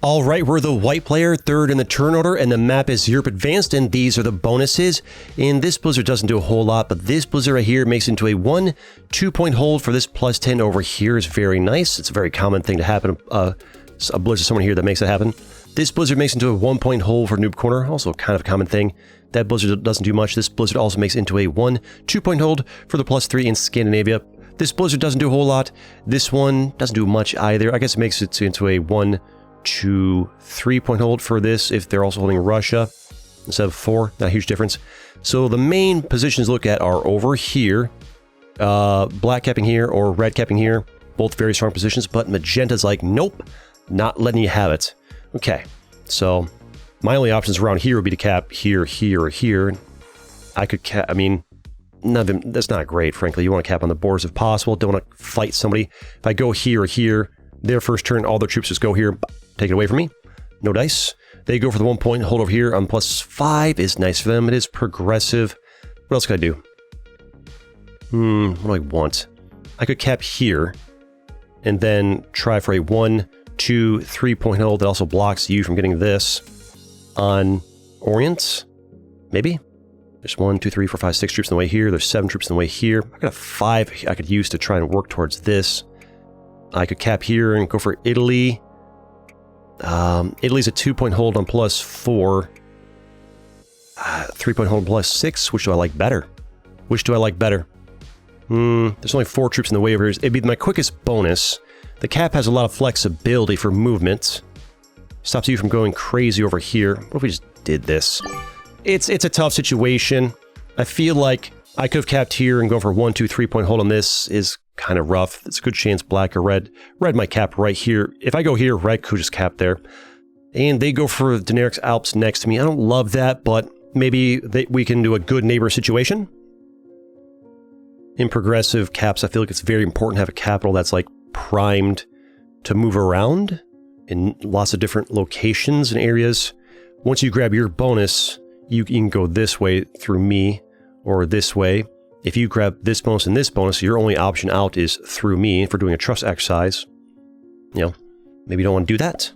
All right, we're the white player, third in the turn order, and the map is Europe Advanced, and these are the bonuses. And this blizzard doesn't do a whole lot, but this blizzard right here makes it into a 1-2-point hold for this plus 10 over here is very nice. It's a very common thing to happen. A blizzard someone here that makes it happen. This blizzard makes into a 1-point hold for Noob Corner, also kind of a common thing. That blizzard doesn't do much. This blizzard also makes into a 1-2-point hold for the plus 3 in Scandinavia. This blizzard doesn't do a whole lot. This one doesn't do much either. I guess it makes it into a 1-2-3-point hold for this if they're also holding Russia instead of 4. Not a huge difference. So the main positions to look at are over here, black capping here or red capping here. Both very strong positions, but magenta's like, nope, not letting you have it. Okay, so my only options around here would be to cap here, here, or here. I could cap, I mean, none of them, that's not great, frankly. You want to cap on the borders if possible. Don't want to fight somebody. If I go here or here, their first turn, all their troops just go here, take it away from me. No dice. They go for the 1-point hold over here on plus 5 is nice for them. It is progressive. What else can I do? What do I want? I could cap here and then try for a 1-2-3-point hold that also blocks you from getting this on Orient. Maybe? There's 1, 2, 3, 4, 5, 6 troops in the way here. There's 7 troops in the way here. I got a 5 I could use to try and work towards this. I could cap here and go for Italy. Italy's a 2-point hold on plus 4. 3-point hold on plus 6. Which do I like better? Which do I like better? There's only 4 troops in the way over here. It'd be my quickest bonus. The cap has a lot of flexibility for movement. Stops you from going crazy over here. What if we just did this? It's a tough situation. I feel like I could have capped here and go for a 1-2-3-point hold on this is kind of rough. It's a good chance black or red. Red might cap right here. If I go here, red could just cap there. And they go for Daenerys Alps next to me. I don't love that, but maybe we can do a good neighbor situation. In progressive caps, I feel like it's very important to have a capital that's like primed to move around in lots of different locations and areas. Once you grab your bonus, you can go this way through me or this way. If you grab this bonus and this bonus, your only option out is through me for doing a trust exercise. You know, maybe you don't want to do that.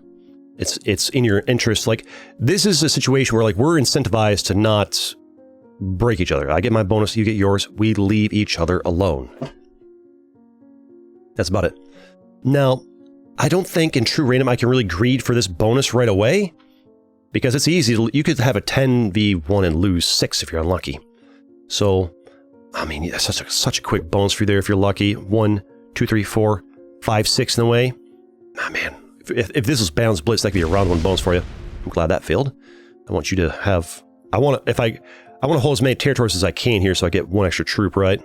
It's in your interest. Like, this is a situation where like we're incentivized to not break each other. I get my bonus, you get yours. We leave each other alone. That's about it. Now, I don't think in true random I can really greed for this bonus right away, because it's easy. You could have a 10v1 and lose 6 if you're unlucky. So, I mean, that's such a quick bonus for you there if you're lucky. 1, 2, 3, 4, 5, 6 in the way. Ah, man, if this was balanced blitz, that could be a round 1 bonus for you. I'm glad that failed. I want you to have. I want to hold as many territories as I can here, so I get 1 extra troop. Right?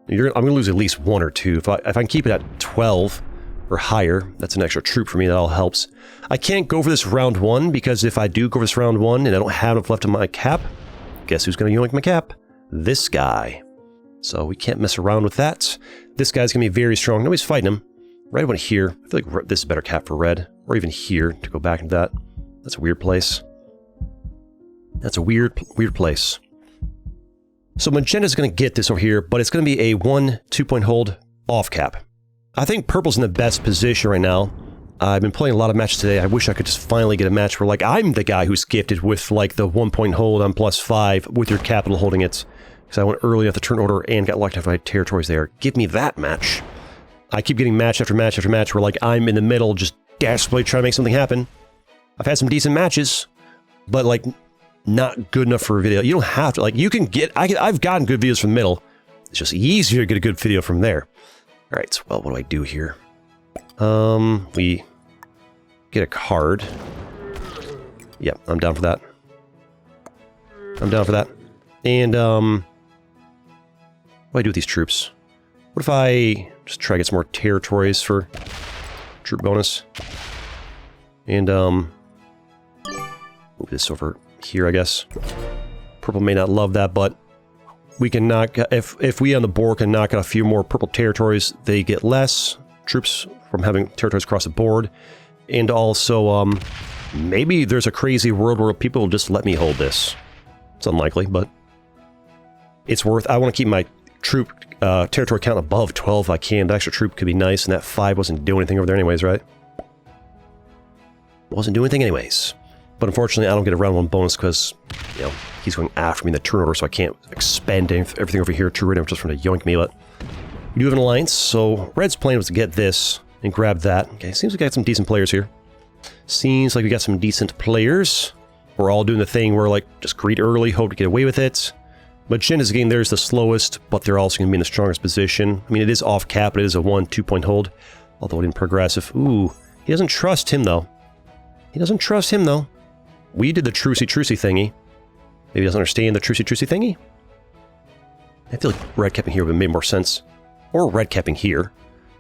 I'm going to lose at least 1 or 2. If I can keep it at 12 or higher, that's an extra troop for me. That all helps. I can't go for this round 1 because if I do go for this round 1 and I don't have enough left on my cap, guess who's going to yoink my cap? This guy. So we can't mess around with that. This guy's going to be very strong. Nobody's fighting him. Red one here. I feel like this is a better cap for red. Or even here to go back into that. That's a weird place. That's a weird place. So magenta's going to get this over here, but it's going to be a 1-2-point hold off cap. I think purple's in the best position right now. I've been playing a lot of matches today. I wish I could just finally get a match where like I'm the guy who's gifted with like the 1-point hold on plus 5 with your capital holding it. Because I went early off the turn order and got locked off my territories there. Give me that match. I keep getting match after match after match where like I'm in the middle just desperately trying to make something happen. I've had some decent matches, but like not good enough for a video. You don't have to, like, you can get, I've gotten good videos from the middle. It's just easier to get a good video from there. All right, so, well, what do I do here? We get a card. Yeah, I'm down for that. I'm down for that. And, what do I do with these troops? What if I just try to get some more territories for troop bonus? And, move this over here, I guess. Purple may not love that, but we can knock, if we on the board can knock out a few more purple territories, they get less troops from having territories across the board. And also, maybe there's a crazy world where people will just let me hold this. It's unlikely, but it's worth. I want to keep my troop territory count above 12 if I can. The extra troop could be nice, and that 5 wasn't doing anything over there anyways, right? Wasn't doing anything anyways. But unfortunately, I don't get a round 1 bonus because, you know, he's going after me in the turn order, so I can't expend everything over here. True Radium just trying to yoink me, but we do have an alliance, so Red's plan was to get this and grab that. Okay, seems like we got some decent players here. Seems like we got some decent players. We're all doing the thing where, like, just greed early, hope to get away with it. But Jin is, again, there's the slowest, but they're also going to be in the strongest position. I mean, it is off cap, but it is a 1-2 point hold. Although it didn't progressive. Ooh, he doesn't trust him, though. He doesn't trust him, though. We did the trucy thingy. Maybe he doesn't understand the trucy thingy? I feel like red capping here would have made more sense. Or red capping here.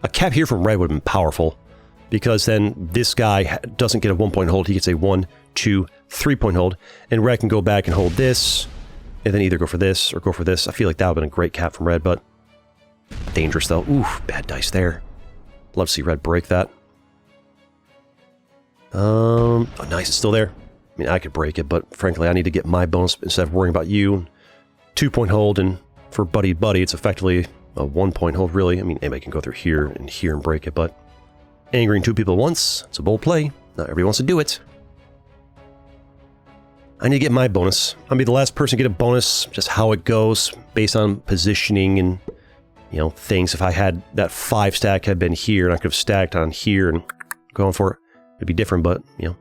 A cap here from red would have been powerful. Because then this guy doesn't get a 1 point hold. He gets a 1, 2, 3 point hold. And red can go back and hold this. And then either go for this or go for this. I feel like that would have been a great cap from red, but dangerous though. Ooh, bad dice there. Love to see red break that. Oh, nice, it's still there. I mean, I could break it, but frankly, I need to get my bonus instead of worrying about you. 2 point hold, and for buddy, it's effectively a 1 point hold, really. I mean, anybody can go through here and break it, but angering 2 people at once, it's a bold play. Not everybody wants to do it. I need to get my bonus. I'll be the last person to get a bonus, just how it goes, based on positioning and, you know, things. If I had that 5 stack had been here, and I could have stacked on here and going for it, it'd be different, but, you know,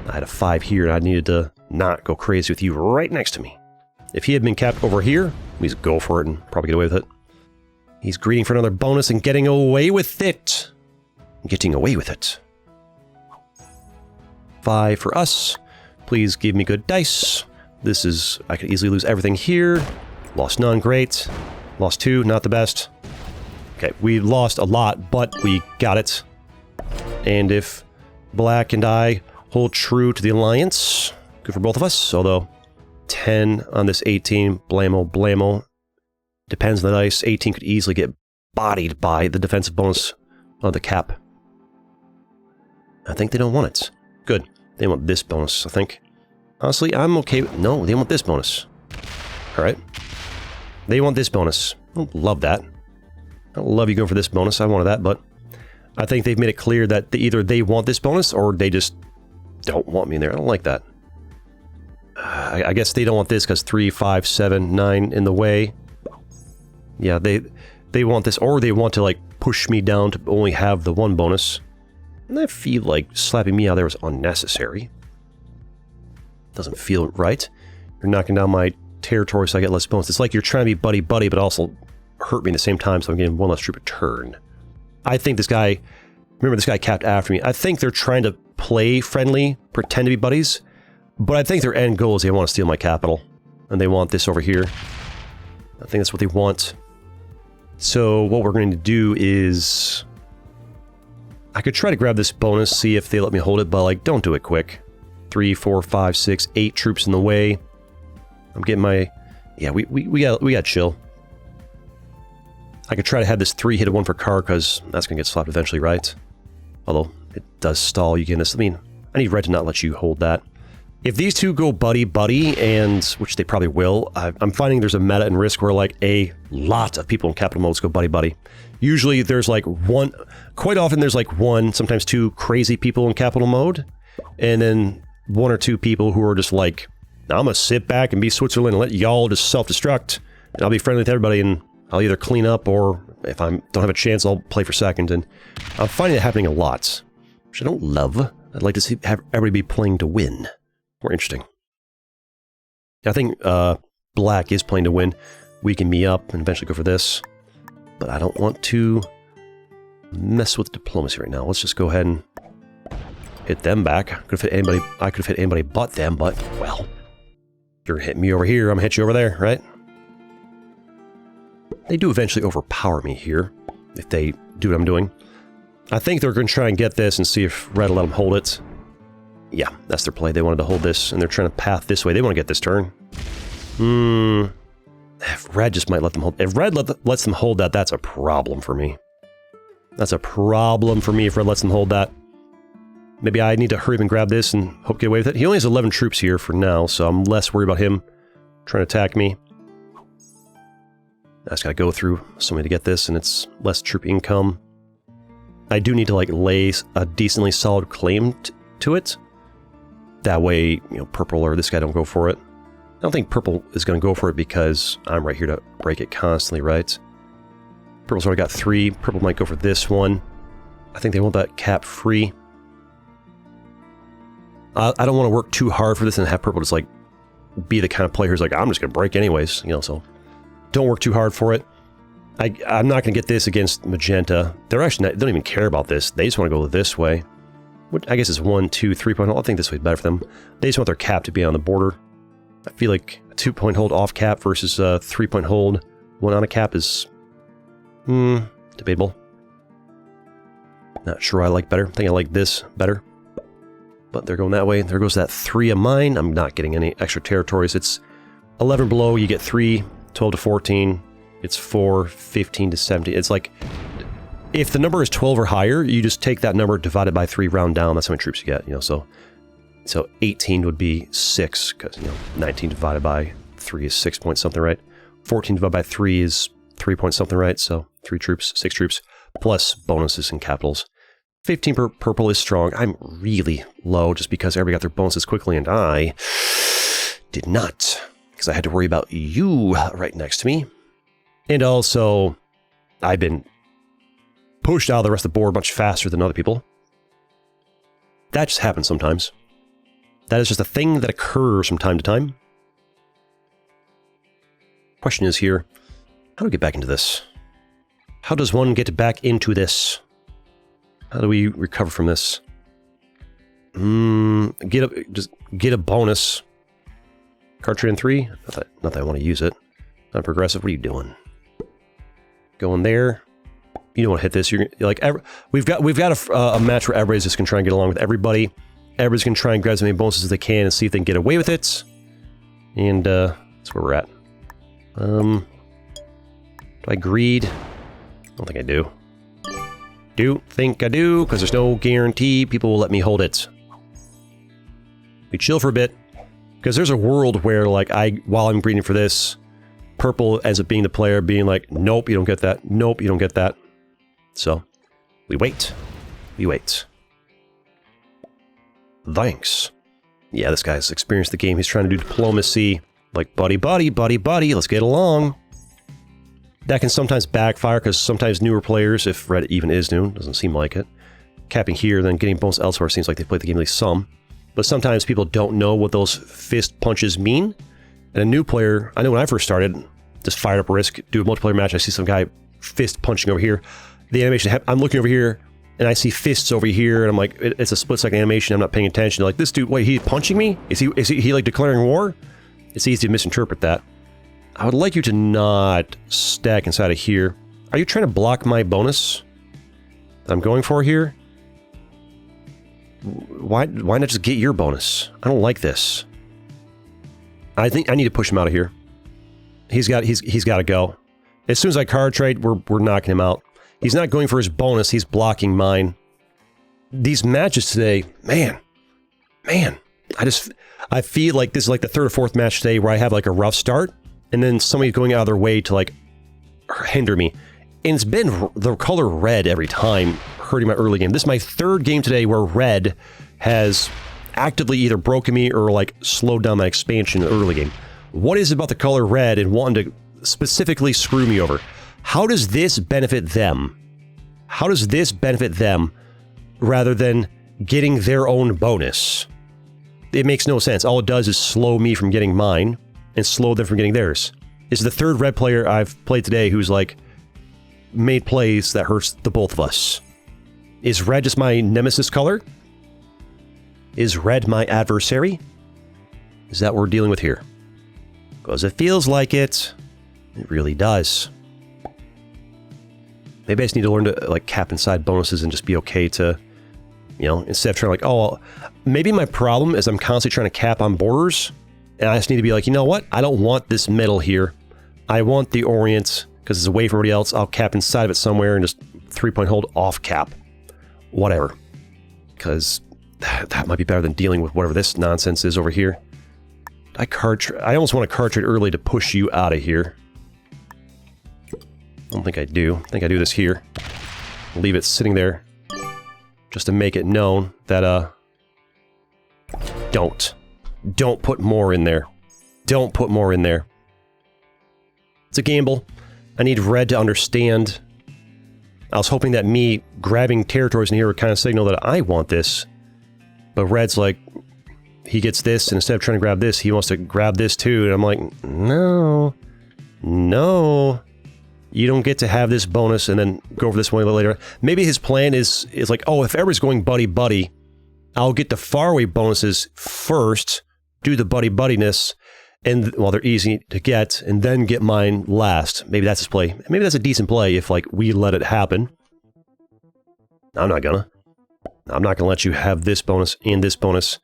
I had a 5 here, and I needed to not go crazy with you right next to me. If he had been capped over here, we just go for it and probably get away with it. He's greeting for another bonus and getting away with it. Getting away with it. 5 for us. Please give me good dice. This is... I could easily lose everything here. Lost none, great. Lost 2, not the best. Okay, we lost a lot, but we got it. And if Black and I hold true to the alliance, good for both of us. Although 10 on this 18, blammo. Depends on the dice. 18 could easily get bodied by the defensive bonus of the cap. I think they don't want it. Good. They want this bonus, I think. Honestly, I'm okay with... No, they want this bonus. Alright. They want this bonus. I don't love that. I don't love you going for this bonus. I wanted that, but I think they've made it clear that either they want this bonus or they just don't want me in there. I don't like that. I guess they don't want this because 3, 5, 7, 9 in the way. Yeah, they want this, or they want to, like, push me down to only have the 1 bonus. And I feel like slapping me out there was unnecessary. Doesn't feel right. You're knocking down my territory so I get less bonus. It's like you're trying to be buddy-buddy, but also hurt me at the same time, so I'm getting 1 less troop a turn. I think this guy... Remember, this guy capped after me. I think they're trying to play friendly, pretend to be buddies, but I think their end goal is they want to steal my capital. And they want this over here. I think that's what they want. So what we're going to do is... I could try to grab this bonus, see if they let me hold it, but, like, don't do it quick. 3, 4, 5, 6, 8 troops in the way. I'm getting my... Yeah, we got chill. I could try to have this 3 hit a 1 for car, because that's going to get slapped eventually, right? Although, it does stall you getting this. I mean, I need red to not let you hold that. If these two go buddy-buddy, and... which they probably will, I'm finding there's a meta and risk where, like, a lot of people in capital modes go buddy-buddy. Usually there's, like, one... Quite often there's, like, 1, sometimes 2 crazy people in capital mode, and then 1 or 2 people who are just like, I'm gonna sit back and be Switzerland and let y'all just self-destruct, and I'll be friendly with everybody, and I'll either clean up, or if I don't have a chance, I'll play for second, and I'm finding it happening a lot, which I don't love. I'd like to have everybody be playing to win. More interesting. I think Black is playing to win, weaken me up, and eventually go for this. But I don't want to mess with diplomacy right now. Let's just go ahead and hit them back. I could have hit anybody but them, but, well, you're hitting me over here, I'm gonna hit you over there, right? They do eventually overpower me here, if they do what I'm doing. I think they're going to try and get this and see if Red will let them hold it. Yeah, that's their play. They wanted to hold this, and they're trying to path this way. They want to get this turn. If Red just might let them hold... If Red lets them hold that, that's a problem for me. That's a problem for me if Red lets them hold that. Maybe I need to hurry up and grab this and hope to get away with it. He only has 11 troops here for now, so I'm less worried about him trying to attack me. I just gotta go through somebody to get this, and it's less troop income. I do need to, like, lay a decently solid claim to it. That way, you know, purple or this guy don't go for it. I don't think purple is going to go for it because I'm right here to break it constantly, right? Purple's already got 3. Purple might go for this one. I think they want that cap free. I don't want to work too hard for this and have purple just like be the kind of player who's like, I'm just going to break anyways, you know, so don't work too hard for it. I'm not going to get this against magenta. They're actually not, they don't even care about this. They just want to go this way. Which I guess is 1, 2, 3 point hold. I think this way is better for them. They just want their cap to be on the border. I feel like a 2-point hold off cap versus a 3-point hold 1 on a cap is debatable. Not sure I like better. I think I like this better. But they're going that way. There goes that 3 of mine. I'm not getting any extra territories. It's 11 below, you get 3, 12 to 14. It's 4, 15 to 17. It's like, if the number is 12 or higher, you just take that number divided by 3, round down. That's how many troops you get, you know, so 18 would be 6, because, you know, 19 divided by 3 is 6 point something, right? 14 divided by 3 is 3 point something, right? So 3 troops, 6 troops, plus bonuses and capitals. 15 per purple is strong. I'm really low just because everybody got their bonuses quickly, and I did not, because I had to worry about you right next to me. And also, I've been pushed out of the rest of the board much faster than other people. That just happens sometimes. That is just a thing that occurs from time to time. Question is here, how do we get back into this? How does one get back into this? How do we recover from this? Just get a bonus. Card trade in 3? Not that I want to use it. Not progressive. What are you doing? Going there. You don't want to hit this. You're like, we've got a match where everybody's just gonna try and get along with everybody. Everybody's gonna try and grab as many bonuses as they can and see if they can get away with it. And that's where we're at. Do I greed? I don't think I do. Do think I do, because there's no guarantee people will let me hold it. We chill for a bit, because there's a world where, like, while I'm breeding for this, purple ends up being the player, being like, nope, you don't get that. Nope, you don't get that. So, we wait. We wait. Thanks. Yeah, this guy's experienced the game. He's trying to do diplomacy. Like, buddy, buddy, buddy, buddy, let's get along. That can sometimes backfire, because sometimes newer players, if red even is new, doesn't seem like it, capping here, then getting bonus elsewhere seems like they played the game at least some. But sometimes people don't know what those fist punches mean. And a new player, I know when I first started, just fired up Risk, do a multiplayer match, I see some guy fist punching over here. The animation, I'm looking over here, and I see fists over here, and I'm like, it's a split-second animation, I'm not paying attention. Like, this dude, wait, he punching me? Is he like declaring war? It's easy to misinterpret that. I would like you to not stack inside of here. Are you trying to block my bonus that I'm going for here? Why not just get your bonus? I don't like this. I think I need to push him out of here. He's got to go. As soon as I card trade, we're knocking him out. He's not going for his bonus, he's blocking mine. These matches today, man, I feel like this is like the 3rd or 4th match today where I have like a rough start, and then somebody's going out of their way to like hinder me. And it's been the color red every time hurting my early game. This is my 3rd game today where red has actively either broken me or like slowed down my expansion in the early game. What is it about the color red and wanting to specifically screw me over? How does this benefit them? How does this benefit them rather than getting their own bonus? It makes no sense. All it does is slow me from getting mine and slow them from getting theirs. This is the 3rd red player I've played today who's like made plays that hurts the both of us. Is red just my nemesis color? Is red my adversary? Is that what we're dealing with here? Because it feels like it. It really does. Maybe I just need to learn to like cap inside bonuses and just be okay to, you know, instead of trying to like, oh, maybe my problem is I'm constantly trying to cap on borders, and I just need to be like, you know what? I don't want this middle here. I want the Orient, because it's away from everybody else. I'll cap inside of it somewhere and just 3-point hold off cap. Whatever. Because that might be better than dealing with whatever this nonsense is over here. I almost want to card trade early to push you out of here. I don't think I do. I think I do this here. Leave it sitting there just to make it known that Don't. Don't put more in there. Don't put more in there. It's a gamble. I need red to understand. I was hoping that me grabbing territories in here would kind of signal that I want this. But red's like, he gets this, and instead of trying to grab this, he wants to grab this too. And I'm like, no. No. You don't get to have this bonus and then go over this one a little later. Maybe his plan is like, oh, if everybody's going buddy-buddy, I'll get the faraway bonuses first, do the buddy-buddiness, and well, they're easy to get, and then get mine last. Maybe that's his play. Maybe that's a decent play if, like, we let it happen. I'm not gonna. I'm not gonna let you have this bonus, and this bonus,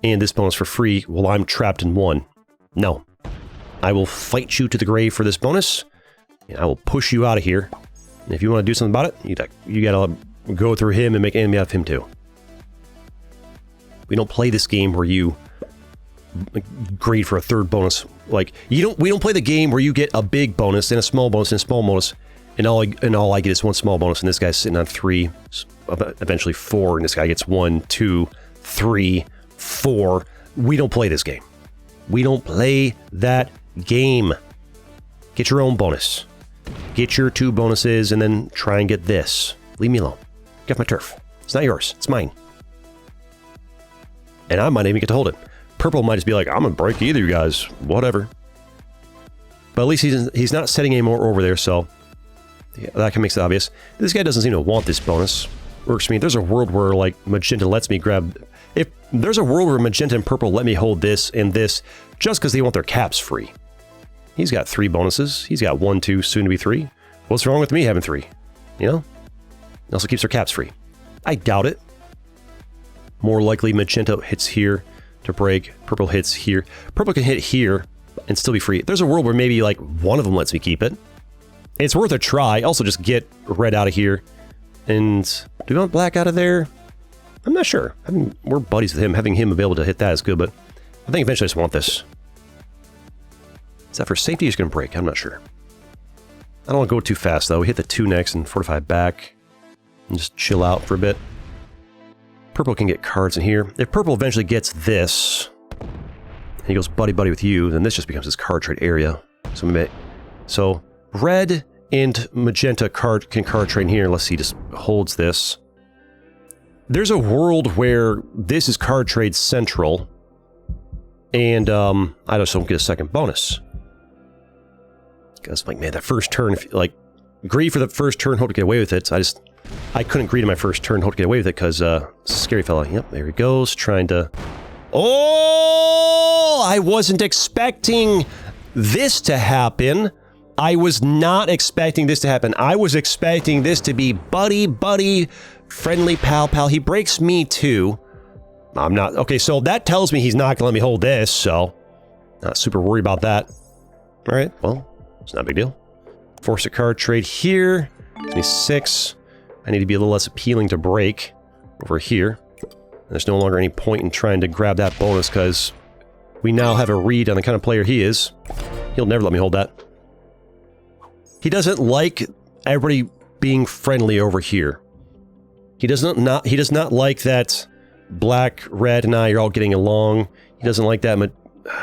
and this bonus for free while I'm trapped in one. No. I will fight you to the grave for this bonus, and I will push you out of here. And if you want to do something about it, you gotta go through him and make an enemy out of him too. We don't play this game where you grade for a third bonus. Like, we don't play the game where you get a big bonus and a small bonus and a small bonus, and all I get is one small bonus, and this guy's sitting on 3, eventually 4, and this guy gets 1, 2, 3, 4. We don't play this game. We don't play that game. Get your own bonus. Get your 2 bonuses, and then try and get this. Leave me alone. Get my turf. It's not yours. It's mine. And I might even get to hold it. Purple might just be like, I'm gonna break either of you guys. Whatever. But at least he's not setting any more over there, so yeah, that makes it obvious. This guy doesn't seem to want this bonus. Works for me. There's a world where, like, magenta lets me grab... If there's a world where magenta and purple let me hold this and this just because they want their caps free. He's got 3 bonuses. He's got 1, 2, soon to be 3. What's wrong with me having 3? You know? It also keeps their caps free. I doubt it. More likely magenta hits here to break. Purple hits here. Purple can hit here and still be free. There's a world where maybe, like, one of them lets me keep it. It's worth a try. Also, just get red out of here. And do we want black out of there? I'm not sure. I mean, we're buddies with him. Having him available to hit that is good, but I think eventually I just want this. Is that for safety? He's going to break. I'm not sure. I don't want to go too fast, though. We hit the 2 next and fortify back. And just chill out for a bit. Purple can get cards in here. If purple eventually gets this, and he goes buddy-buddy with you, then this just becomes his card trade area. So red and magenta can card trade in here unless he just holds this. There's a world where this is card trade central, and I just don't get a second bonus. Because, like, man, that first turn, if, like, greed for the first turn, hope to get away with it. I couldn't greed in my first turn, hope to get away with it, because scary fella. Yep, there he goes, trying to... Oh! I wasn't expecting this to happen. I was not expecting this to happen. I was expecting this to be buddy, friendly pal. He breaks me too. I'm not... Okay, so that tells me he's not going to let me hold this, so... Not super worried about that. Alright, well, it's not a big deal. Force a card trade here. Gives me 6. I need to be a little less appealing to break over here. There's no longer any point in trying to grab that bonus because we now have a read on the kind of player he is. He'll never let me hold that. He doesn't like everybody being friendly over here. He does not like that black, red, and I are all getting along. He doesn't like that.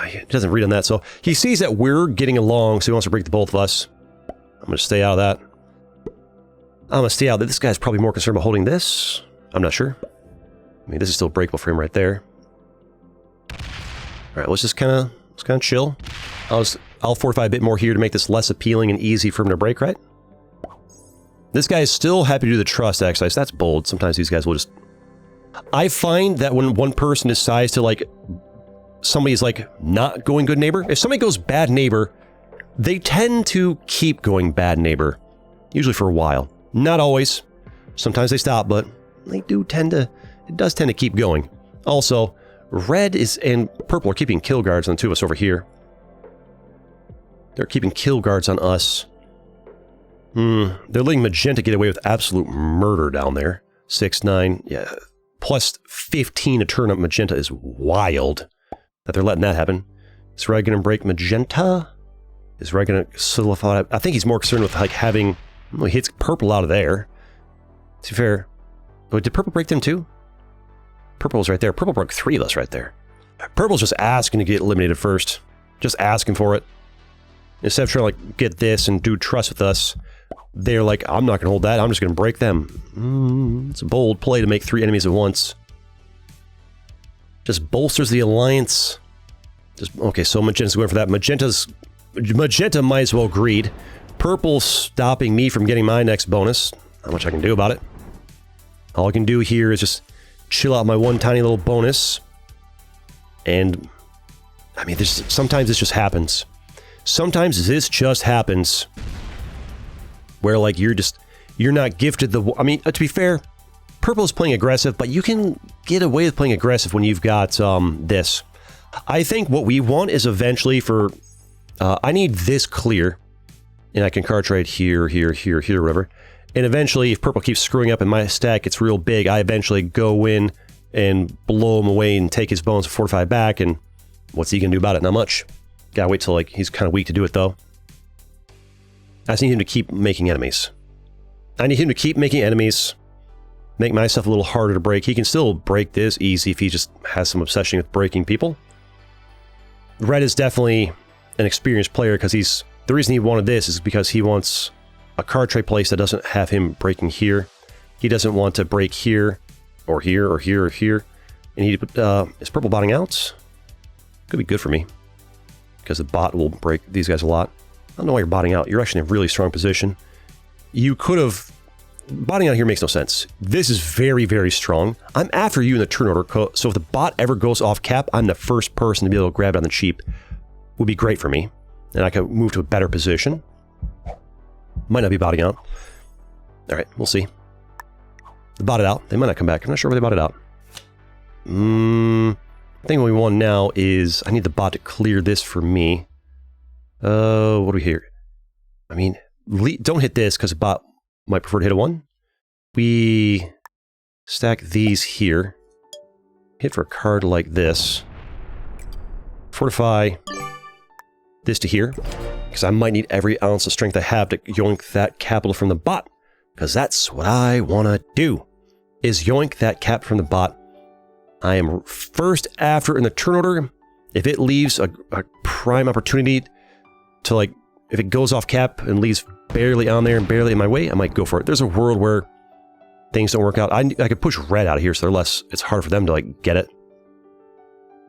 He doesn't read on that. So he sees that we're getting along, so he wants to break the both of us. I'm going to stay out of that. I'm going to stay out that this guy's probably more concerned about holding this. I'm not sure. I mean, this is still breakable for him right there. Alright, let's just kind of chill. I'll fortify a bit more here to make this less appealing and easy for him to break, right? This guy is still happy to do the trust exercise. That's bold. Sometimes these guys will just... I find that when one person decides to, like... Somebody's, like, not going good neighbor. If somebody goes bad neighbor, they tend to keep going bad neighbor. Usually for a while. Not always. Sometimes they stop, but they do tend to... It does tend to keep going. Also, red and purple are keeping kill guards on the 2 of us over here. They're keeping kill guards on us. They're letting magenta get away with absolute murder down there. 6, 9, yeah. Plus 15 to turn up magenta is wild. That they're letting that happen. Is red going to break magenta? Is red going to solidify? I think he's more concerned with, like, having... Well, he hits purple out of there. To be fair... Oh, did purple break them too? Purple was right there. Purple broke 3 of us right there. Purple's just asking to get eliminated first. Just asking for it. Instead of trying to like get this and do trust with us, they're like, I'm not going to hold that. I'm just going to break them. It's a bold play to make 3 enemies at once. Just bolsters the alliance. Okay, so Magenta's going for that. Magenta might as well greed. Purple's stopping me from getting my next bonus. Not much I can do about it. All I can do here is just chill out my one tiny little bonus. And, I mean, sometimes this just happens. Sometimes this just happens. Where, like, you're not gifted the... I mean, to be fair, Purple is playing aggressive, but you can get away with playing aggressive when you've got this. I think what we want is eventually for... I need this clear. And I can card trade here, here, here, here, whatever. And eventually, if Purple keeps screwing up and my stack gets real big, I eventually go in and blow him away and take his bones to fortify back. And what's he going to do about it? Not much. Gotta wait till, like, he's kind of weak to do it, though. I just need him to keep making enemies. I need him to keep making enemies. Make myself a little harder to break. He can still break this easy if he just has some obsession with breaking people. Red is definitely an experienced player because he's... The reason he wanted this is because he wants a card trade place that doesn't have him breaking here. He doesn't want to break here, or here, or here, or here. And he is Purple botting out? Could be good for me. Because the bot will break these guys a lot. I don't know why you're botting out. You're actually in a really strong position. You could have... Botting out here makes no sense. This is very, very strong. I'm after you in the turn order, so if the bot ever goes off cap, I'm the first person to be able to grab it on the cheap. Would be great for me. And I could move to a better position. Might not be botting out. Alright, we'll see. They botted out. They might not come back. I'm not sure where they botted out. I think what we want now is... I need the bot to clear this for me. What do we hear? I mean, don't hit this because the bot might prefer to hit a 1. We stack these here. Hit for a card like this. Fortify this to here. Because I might need every ounce of strength I have to yoink that capital from the bot. Because that's what I want to do. Is yoink that cap from the bot. I am first after in the turn order. If it leaves a prime opportunity to, like, if it goes off cap and leaves barely on there and barely in my way, I might go for it. There's a world where things don't work out. I could push red out of here so they're less, it's hard for them to, like, get it.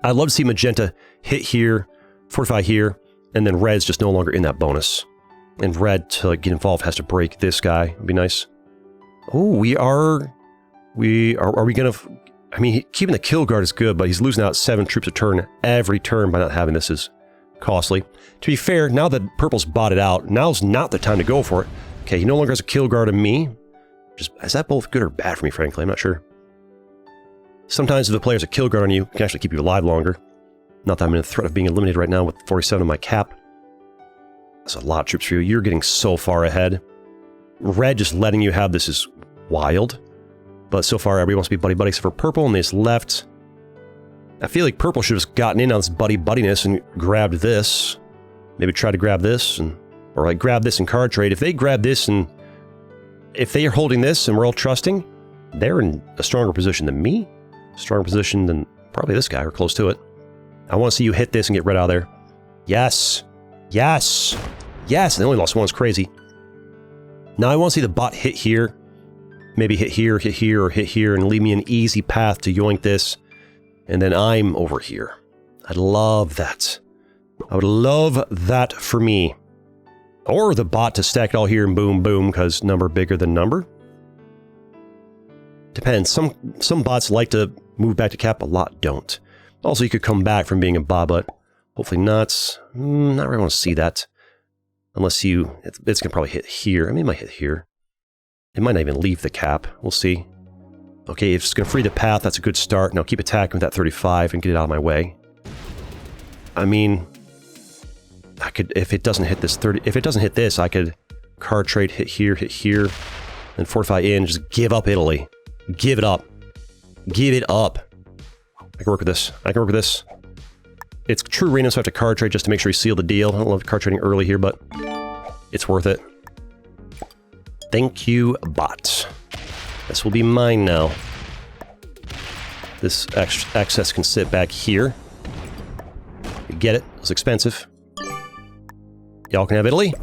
I'd love to see magenta hit here, fortify here, and then red's just no longer in that bonus. And red, to, like, get involved, has to break this guy. Would be nice. Oh, are we gonna... I mean, keeping the kill guard is good, but he's losing out 7 troops a turn every turn by not having this is costly. To be fair, now that Purple's botted out, now's not the time to go for it. Okay, he no longer has a kill guard on me. Is that both good or bad for me, frankly? I'm not sure. Sometimes if the player's a kill guard on you, it can actually keep you alive longer. Not that I'm in the threat of being eliminated right now with 47 on my cap. That's a lot of troops for you. You're getting so far ahead. Red just letting you have this is wild. But so far, everybody wants to be buddy-buddy except for Purple, and they just left. I feel like Purple should have just gotten in on this buddy-buddiness and grabbed this. Maybe try to grab this, or like grab this and card trade. If they grab this and... If they are holding this and we're all trusting, they're in a stronger position than me. Stronger position than probably this guy, or close to it. I want to see you hit this and get red out of there. Yes! Yes! Yes! They only lost one, it's crazy. Now I want to see the bot hit here. Maybe hit here, or hit here, and leave me an easy path to yoink this. And then I'm over here. I'd love that. I would love that for me. Or the bot to stack it all here and boom, boom, because number bigger than number. Depends. Some bots like to move back to cap, a lot don't. Also, you could come back from being a bot, but hopefully not. Not really want to see that. Unless you... It's going to probably hit here. I mean, it might hit here. It might not even leave the cap. We'll see. Okay, if it's going to free the path, that's a good start. Now keep attacking with that 35 and get it out of my way. I mean, I could, if it doesn't hit this 30, if it doesn't hit this, I could card trade, hit here, and fortify in, just give up Italy. Give it up. Give it up. I can work with this. I can work with this. It's true random, so I have to card trade just to make sure you seal the deal. I don't love card trading early here, but it's worth it. Thank you, bot. This will be mine now. This excess can sit back here. get it. It's expensive. Y'all can have Italy.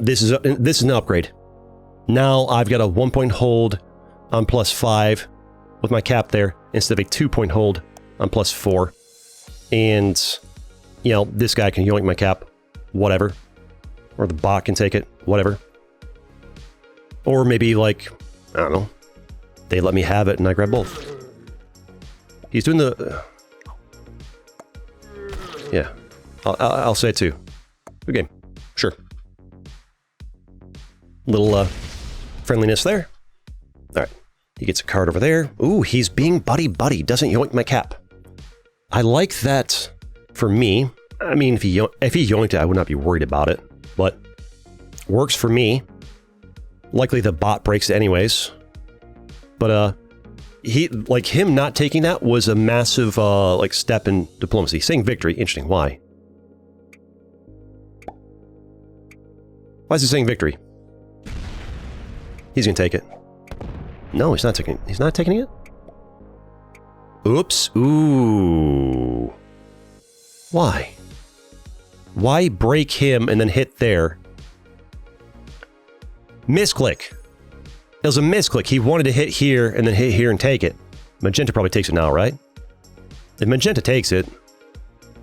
This is an upgrade. Now I've got a 1-point hold on +5 with my cap there instead of a 2-point hold on +4. And, you know, this guy can yoink my cap, whatever. Or the bot can take it, whatever. Or maybe, like, I don't know, they let me have it and I grab both. He's doing the... yeah, I'll say it too. Good game. Sure. Little friendliness there. Alright, he gets a card over there. Ooh, he's being buddy-buddy, doesn't yoink my cap. I like that for me. I mean, if he yoinked it, I would not be worried about it. But works for me. Likely the bot breaks it anyways. But him not taking that was a massive like step in diplomacy. Saying victory, interesting. Why? Why is he saying victory? He's gonna take it. No, he's not taking it. He's not taking it? Oops. Ooh. Why? Why break him and then hit there? Misclick. It was a misclick. He wanted to hit here and then hit here and take it. Magenta probably takes it now, right? If Magenta takes it,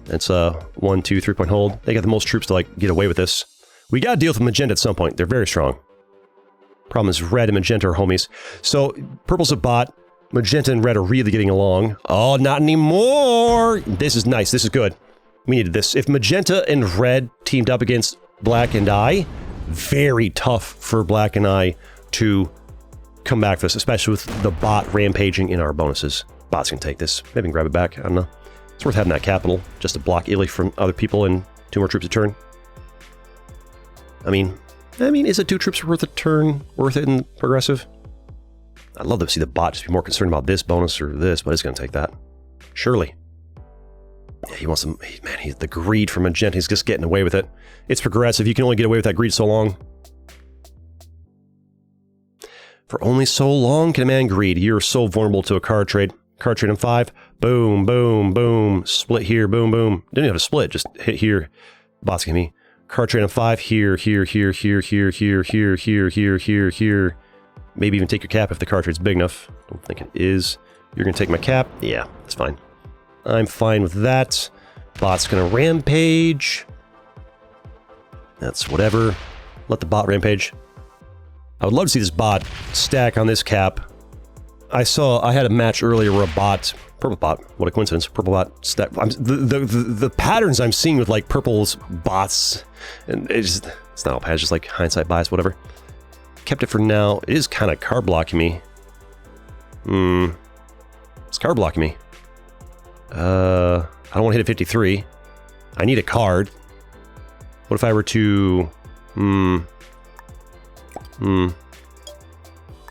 it's a 1, 2, 3-point hold. They got the most troops to like get away with this. We gotta deal with Magenta at some point. They're very strong. Problem is red and Magenta are homies. So purple's a bot. Magenta and red are really getting along. Oh, not anymore! This is nice. This is good. We needed this. If Magenta and red teamed up against black and I, very tough for black and I to come back for this, especially with the bot rampaging in our bonuses. Bots can take this. Maybe I can grab it back. I don't know. It's worth having that capital just to block Illy from other people and 2 more troops a turn. I mean, is it 2 troops worth a turn worth it in progressive? I'd love to see the bot just be more concerned about this bonus or this, but it's going to take that. Surely. Yeah, he wants some... man, he's the greed from Magenta. He's just getting away with it. It's progressive. You can only get away with that greed so long. For only so long can a man greed. You're so vulnerable to a card trade. Card trade in 5. Boom, boom, boom. Split here, boom, boom. Didn't have a split. Just hit here. Bots give me. Card trade in 5. Here, here, here, here, here, here, here, here, here, here, here. Maybe even take your cap if the card trade's big enough. Don't think it is. You're going to take my cap? Yeah, that's fine. I'm fine with that. Bot's going to rampage. That's whatever. Let the bot rampage. I would love to see this bot stack on this cap. I had a match earlier where a bot, purple bot, what a coincidence, purple bot stack. The patterns I'm seeing with like purple's bots, and it's not all patterns, just like hindsight bias, whatever. Kept it for now. It is kind of card blocking me. It's card blocking me. I don't want to hit a 53. I need a card. What if I were to...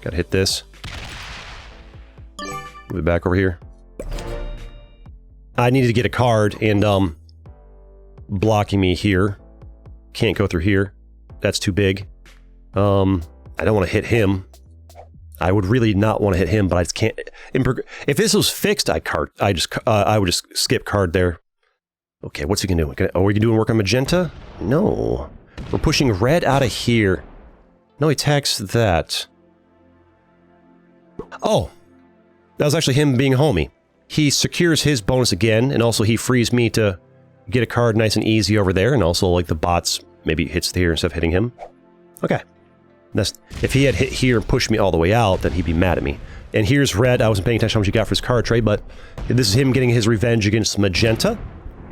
Gotta hit this. Move it back over here. I needed to get a card, and, blocking me here. Can't go through here. That's too big. I don't want to hit him. I would really not want to hit him, but I just can't. If this was fixed, I would just skip card there. Okay, what's he gonna do? Are we gonna do work on Magenta? No. We're pushing red out of here. No, he attacks that. Oh, that was actually him being a homie. He secures his bonus again, and also he frees me to get a card nice and easy over there, and also like the bots maybe hits here instead of hitting him. Okay. If he had hit here and pushed me all the way out, then he'd be mad at me. And here's red. I wasn't paying attention how much he got for his card trade, but this is him getting his revenge against Magenta.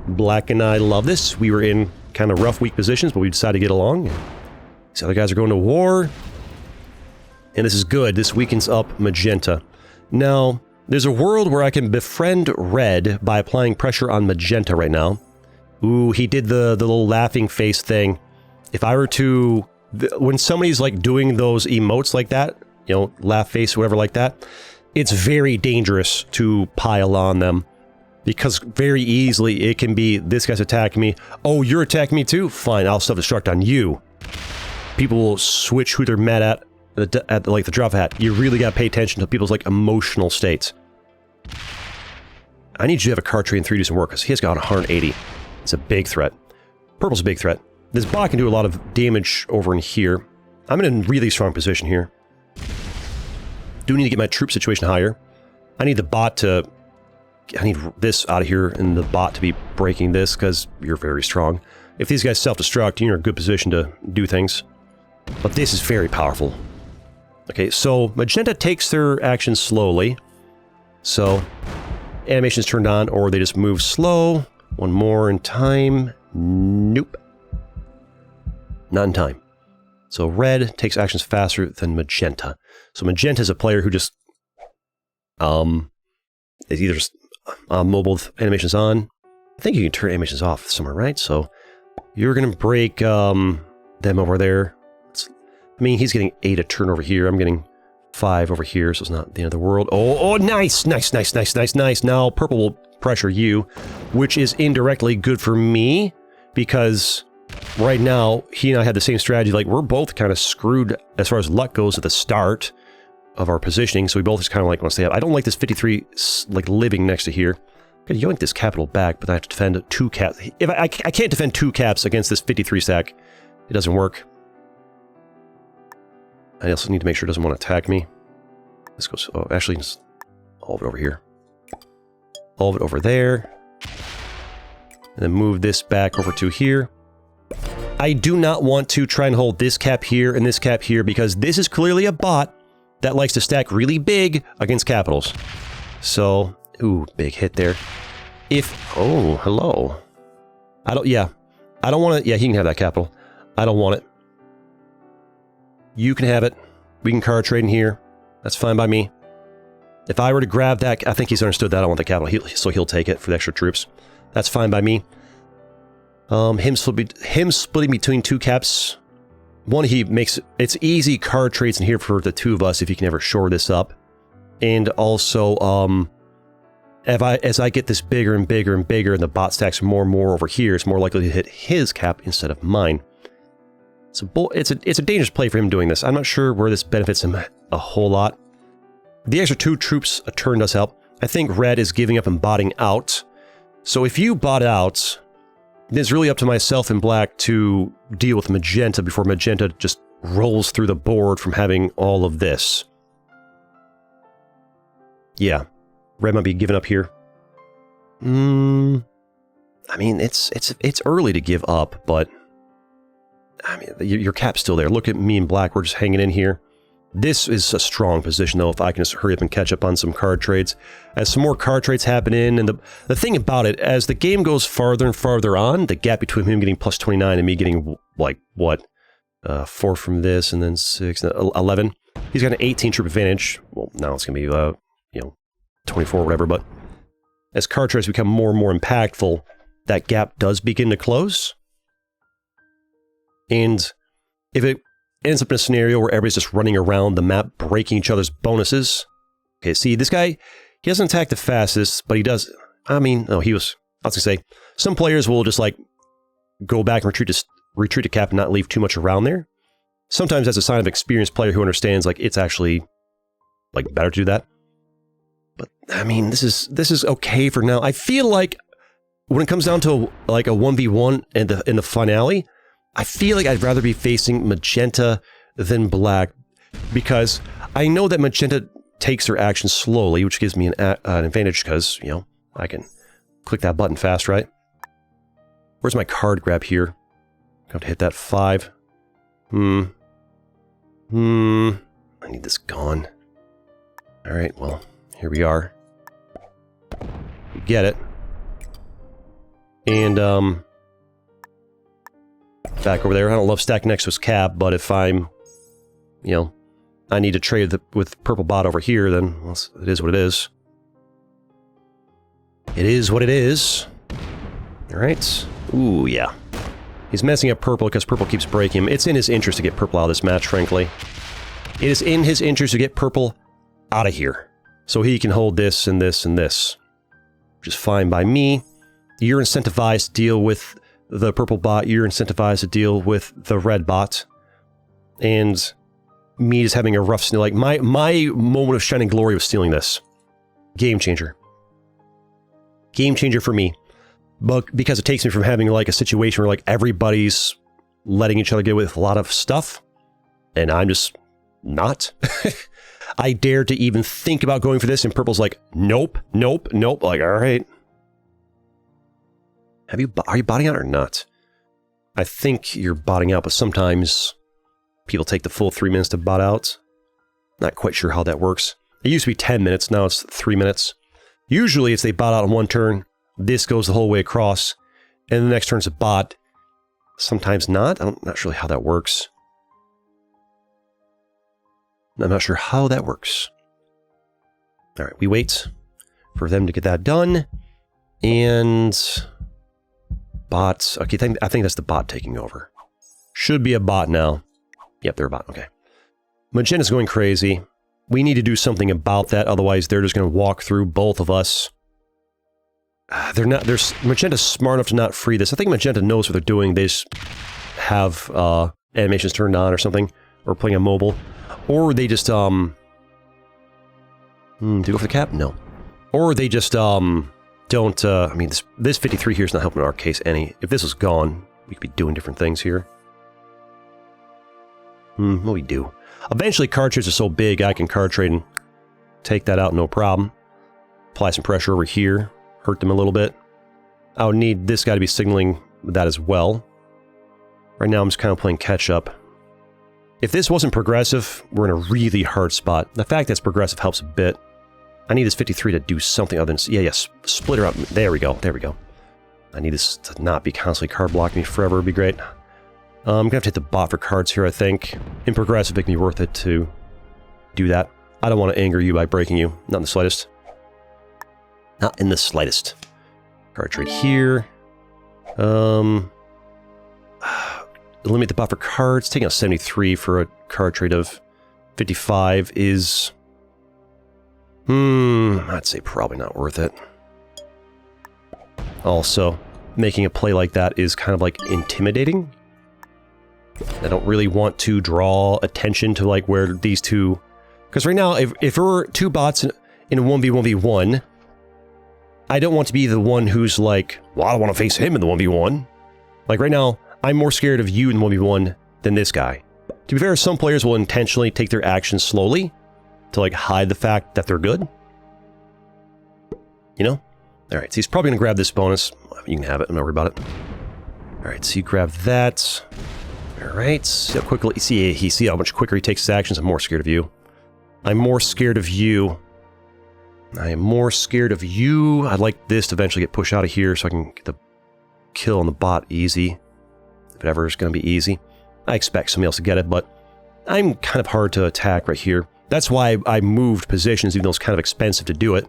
Black and I love this. We were in kind of rough, weak positions, but we decided to get along. These other guys are going to war. And this is good. This weakens up Magenta. Now, there's a world where I can befriend red by applying pressure on Magenta right now. Ooh, he did the little laughing face thing. If I were to... when somebody's like doing those emotes like that, you know, laugh face, whatever like that, it's very dangerous to pile on them. Because very easily it can be, this guy's attacking me. Oh, you're attacking me too? Fine, I'll self-destruct on you. People will switch who they're mad at like the drop hat. You really gotta pay attention to people's like emotional states. I need you to have a card trade in 3 to do some work, because he has got 180. It's a big threat. Purple's a big threat. This bot can do a lot of damage over in here. I'm in a really strong position here. Do need to get my troop situation higher. I need the bot to... I need this out of here and the bot to be breaking this, because you're very strong. If these guys self-destruct, you're in a good position to do things. But this is very powerful. Okay, so Magenta takes their action slowly. So, animation's turned on, or they just move slow. One more in time. Nope. Not in time. So red takes actions faster than magenta. So magenta is a player who just is either just mobile with animations on. I think you can turn animations off somewhere, right? So you're gonna break them over there. I mean, he's getting 8 a turn over here. I'm getting 5 over here, so it's not the end of the world. Oh, nice, nice, nice, nice, nice, nice. Now purple will pressure you, which is indirectly good for me, because right now, he and I had the same strategy. Like, we're both kind of screwed as far as luck goes at the start of our positioning, so we both just kind of like want to stay up. I don't like this 53, like, living next to here. I could yoink this capital back, but I have to defend 2 caps. If I can't defend 2 caps against this 53 stack, it doesn't work. I also need to make sure it doesn't want to attack me. This goes... Oh, actually, just all of it over here. All of it over there. And then move this back over to here. I do not want to try and hold this cap here and this cap here, because this is clearly a bot that likes to stack really big against capitals. So, ooh, big hit there. Oh, hello. I don't want to... Yeah, he can have that capital. I don't want it. You can have it. We can card trade in here. That's fine by me. If I were to grab that... I think he's understood that I don't want the capital, so he'll take it for the extra troops. That's fine by me. Him splitting between 2 caps. One, he makes... It's easy card trades in here for the 2 of us if you can ever shore this up. And also, as I get this bigger and bigger and bigger, and the bot stacks more and more over here, it's more likely to hit his cap instead of mine. It's a dangerous play for him doing this. I'm not sure where this benefits him a whole lot. The extra 2 troops a turn does help. I think red is giving up and botting out. So if you bot out, then it's really up to myself and black to deal with magenta before magenta just rolls through the board from having all of this. Yeah, red might be giving up here. I mean, it's early to give up, but I mean, your cap's still there. Look at me and black, we're just hanging in here. This is a strong position, though, if I can just hurry up and catch up on some card trades. As some more card trades happen in, and the thing about it, as the game goes farther and farther on, the gap between him getting plus 29 and me getting, like, what? 4 from this, and then 6, 11. He's got an 18 troop advantage. Well, now it's going to be, 24 or whatever, but as card trades become more and more impactful, that gap does begin to close. And if it ends up in a scenario where everybody's just running around the map, breaking each other's bonuses. Okay, see, this guy, he doesn't attack the fastest, but he does... I mean, no, I was going to say, some players will just, like, go back and retreat to cap and not leave too much around there. Sometimes that's a sign of an experienced player who understands, like, it's actually, like, better to do that. But, I mean, this is okay for now. I feel like when it comes down to, like, a 1v1 in the finale... I feel like I'd rather be facing magenta than black, because I know that magenta takes their action slowly, which gives me an advantage because, I can click that button fast, right? Where's my card grab here? I have to hit that 5. I need this gone. All right, well, here we are. We get it. And, back over there. I don't love stacking next to his cap, but if I'm, I need to trade with purple bot over here, then well, it is what it is. It is what it is. All right. Ooh, yeah. He's messing up purple because purple keeps breaking him. It's in his interest to get purple out of this match, frankly. It is in his interest to get purple out of here, so he can hold this and this and this. Which is fine by me. You're incentivized to deal with the purple bot, you're incentivized to deal with the red bot. And me just having a rough... Like, my moment of shining glory was stealing this. Game changer. Game changer for me. But because it takes me from having like a situation where like everybody's letting each other get away with a lot of stuff, and I'm just not. I dare to even think about going for this, and purple's like, nope, nope, nope. Like, all right. Are you botting out or not? I think you're botting out, but sometimes people take the full 3 minutes to bot out. Not quite sure how that works. It used to be 10 minutes, now it's 3 minutes. Usually it's they bot out on one turn, this goes the whole way across, and the next turn's a bot. Sometimes not. I'm not sure how that works. I'm not sure how that works. All right, we wait for them to get that done. And bots. Okay, I think that's the bot taking over. Should be a bot now. Yep, they're a bot. Okay. Magenta's going crazy. We need to do something about that, otherwise they're just going to walk through both of us. Magenta's smart enough to not free this. I think Magenta knows what they're doing. They just have animations turned on or something, or playing on mobile. Or they just, do you go for the cap? No. Or they just, don't, I mean, this 53 here is not helping in our case any. If this was gone, we could be doing different things here. What we do? Eventually, card trades are so big, I can card trade and take that out, no problem. Apply some pressure over here, hurt them a little bit. I would need this guy to be signaling that as well. Right now, I'm just kind of playing catch up. If this wasn't progressive, we're in a really hard spot. The fact that it's progressive helps a bit. I need this 53 to do something other than... Yeah, split her up. There we go, there we go. I need this to not be constantly card blocking me forever, would be great. I'm gonna have to hit the bot for cards here, I think. In progressive, it can be worth it to do that. I don't want to anger you by breaking you. Not in the slightest. Not in the slightest. Card trade here. Eliminate the bot for cards. Taking out 73 for a card trade of 55 is... I'd say probably not worth it. Also, making a play like that is kind of like intimidating. I don't really want to draw attention to like where these two... Because right now, if there were two bots in a 1v1v1, I don't want to be the one who's like, well, I don't want to face him in the 1v1. Like right now, I'm more scared of you in the 1v1 than this guy. To be fair, some players will intentionally take their actions slowly to like hide the fact that they're good. You know? Alright, so he's probably going to grab this bonus. You can have it, I'm not worried about it. Alright, so you grab that. Alright, see how quickly... See how much quicker he takes his actions? I'm more scared of you. I'm more scared of you. I am more scared of you. I'd like this to eventually get pushed out of here so I can get the kill on the bot easy. If it ever is going to be easy. I expect somebody else to get it, but I'm kind of hard to attack right here. That's why I moved positions, even though it's kind of expensive to do it.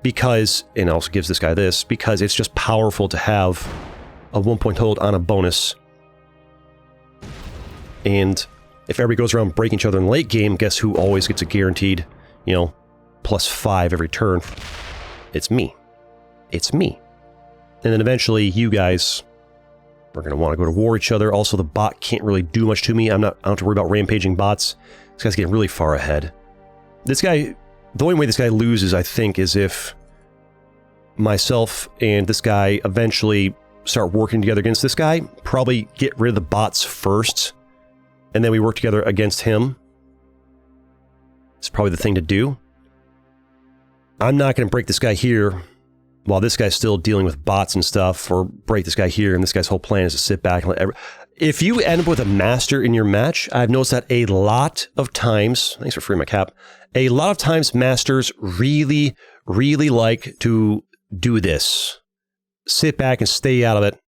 Because, and it also gives this guy this, because it's just powerful to have a 1-point hold on a bonus. And if everybody goes around breaking each other in the late game, guess who always gets a guaranteed, you know, +5 every turn? It's me. It's me. And then eventually, you guys are going to want to go to war with each other. Also, the bot can't really do much to me. I don't have to worry about rampaging bots. This guy's getting really far ahead. This guy, the only way this guy loses, I think, is if myself and this guy eventually start working together against this guy. Probably get rid of the bots first, and then we work together against him. It's probably the thing to do. I'm not going to break this guy here while this guy's still dealing with bots and stuff, or break this guy here, and this guy's whole plan is to sit back and let If you end up with a master in your match, I've noticed that a lot of times, thanks for freeing my cap, a lot of times masters really, really like to do this. Sit back and stay out of it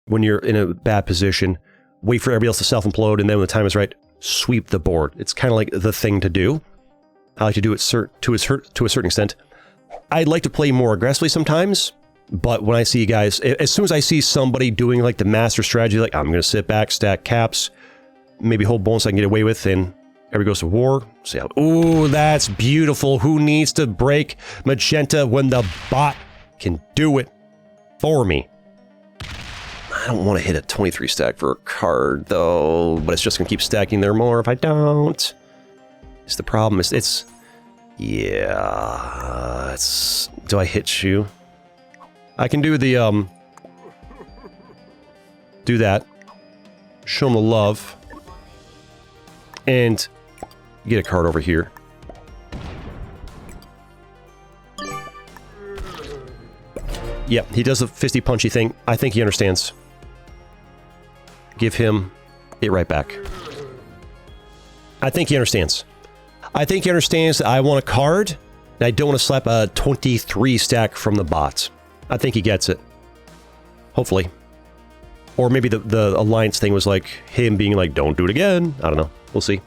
when you're in a bad position. Wait for everybody else to self-implode, and then when the time is right, sweep the board. It's kind of like the thing to do. I like to do it to a certain extent. I'd like to play more aggressively sometimes, but when I see guys, as soon as I see somebody doing like the master strategy, like I'm going to sit back, stack caps, maybe hold bonus I can get away with, and everybody goes to war. See how, ooh, that's beautiful. Who needs to break magenta when the bot can do it for me? I don't want to hit a 23 stack for a card though, but it's just going to keep stacking there more if I don't. It's the problem. Yeah, do I hit you? I can do the, do that. Show him the love. And get a card over here. Yeah, he does the fisty punchy thing. I think he understands. Give him it right back. I think he understands. I think he understands that I want a card, and I don't want to slap a 23 stack from the bot. I think he gets it. Hopefully. Or maybe the alliance thing was like him being like, don't do it again. I don't know. We'll see.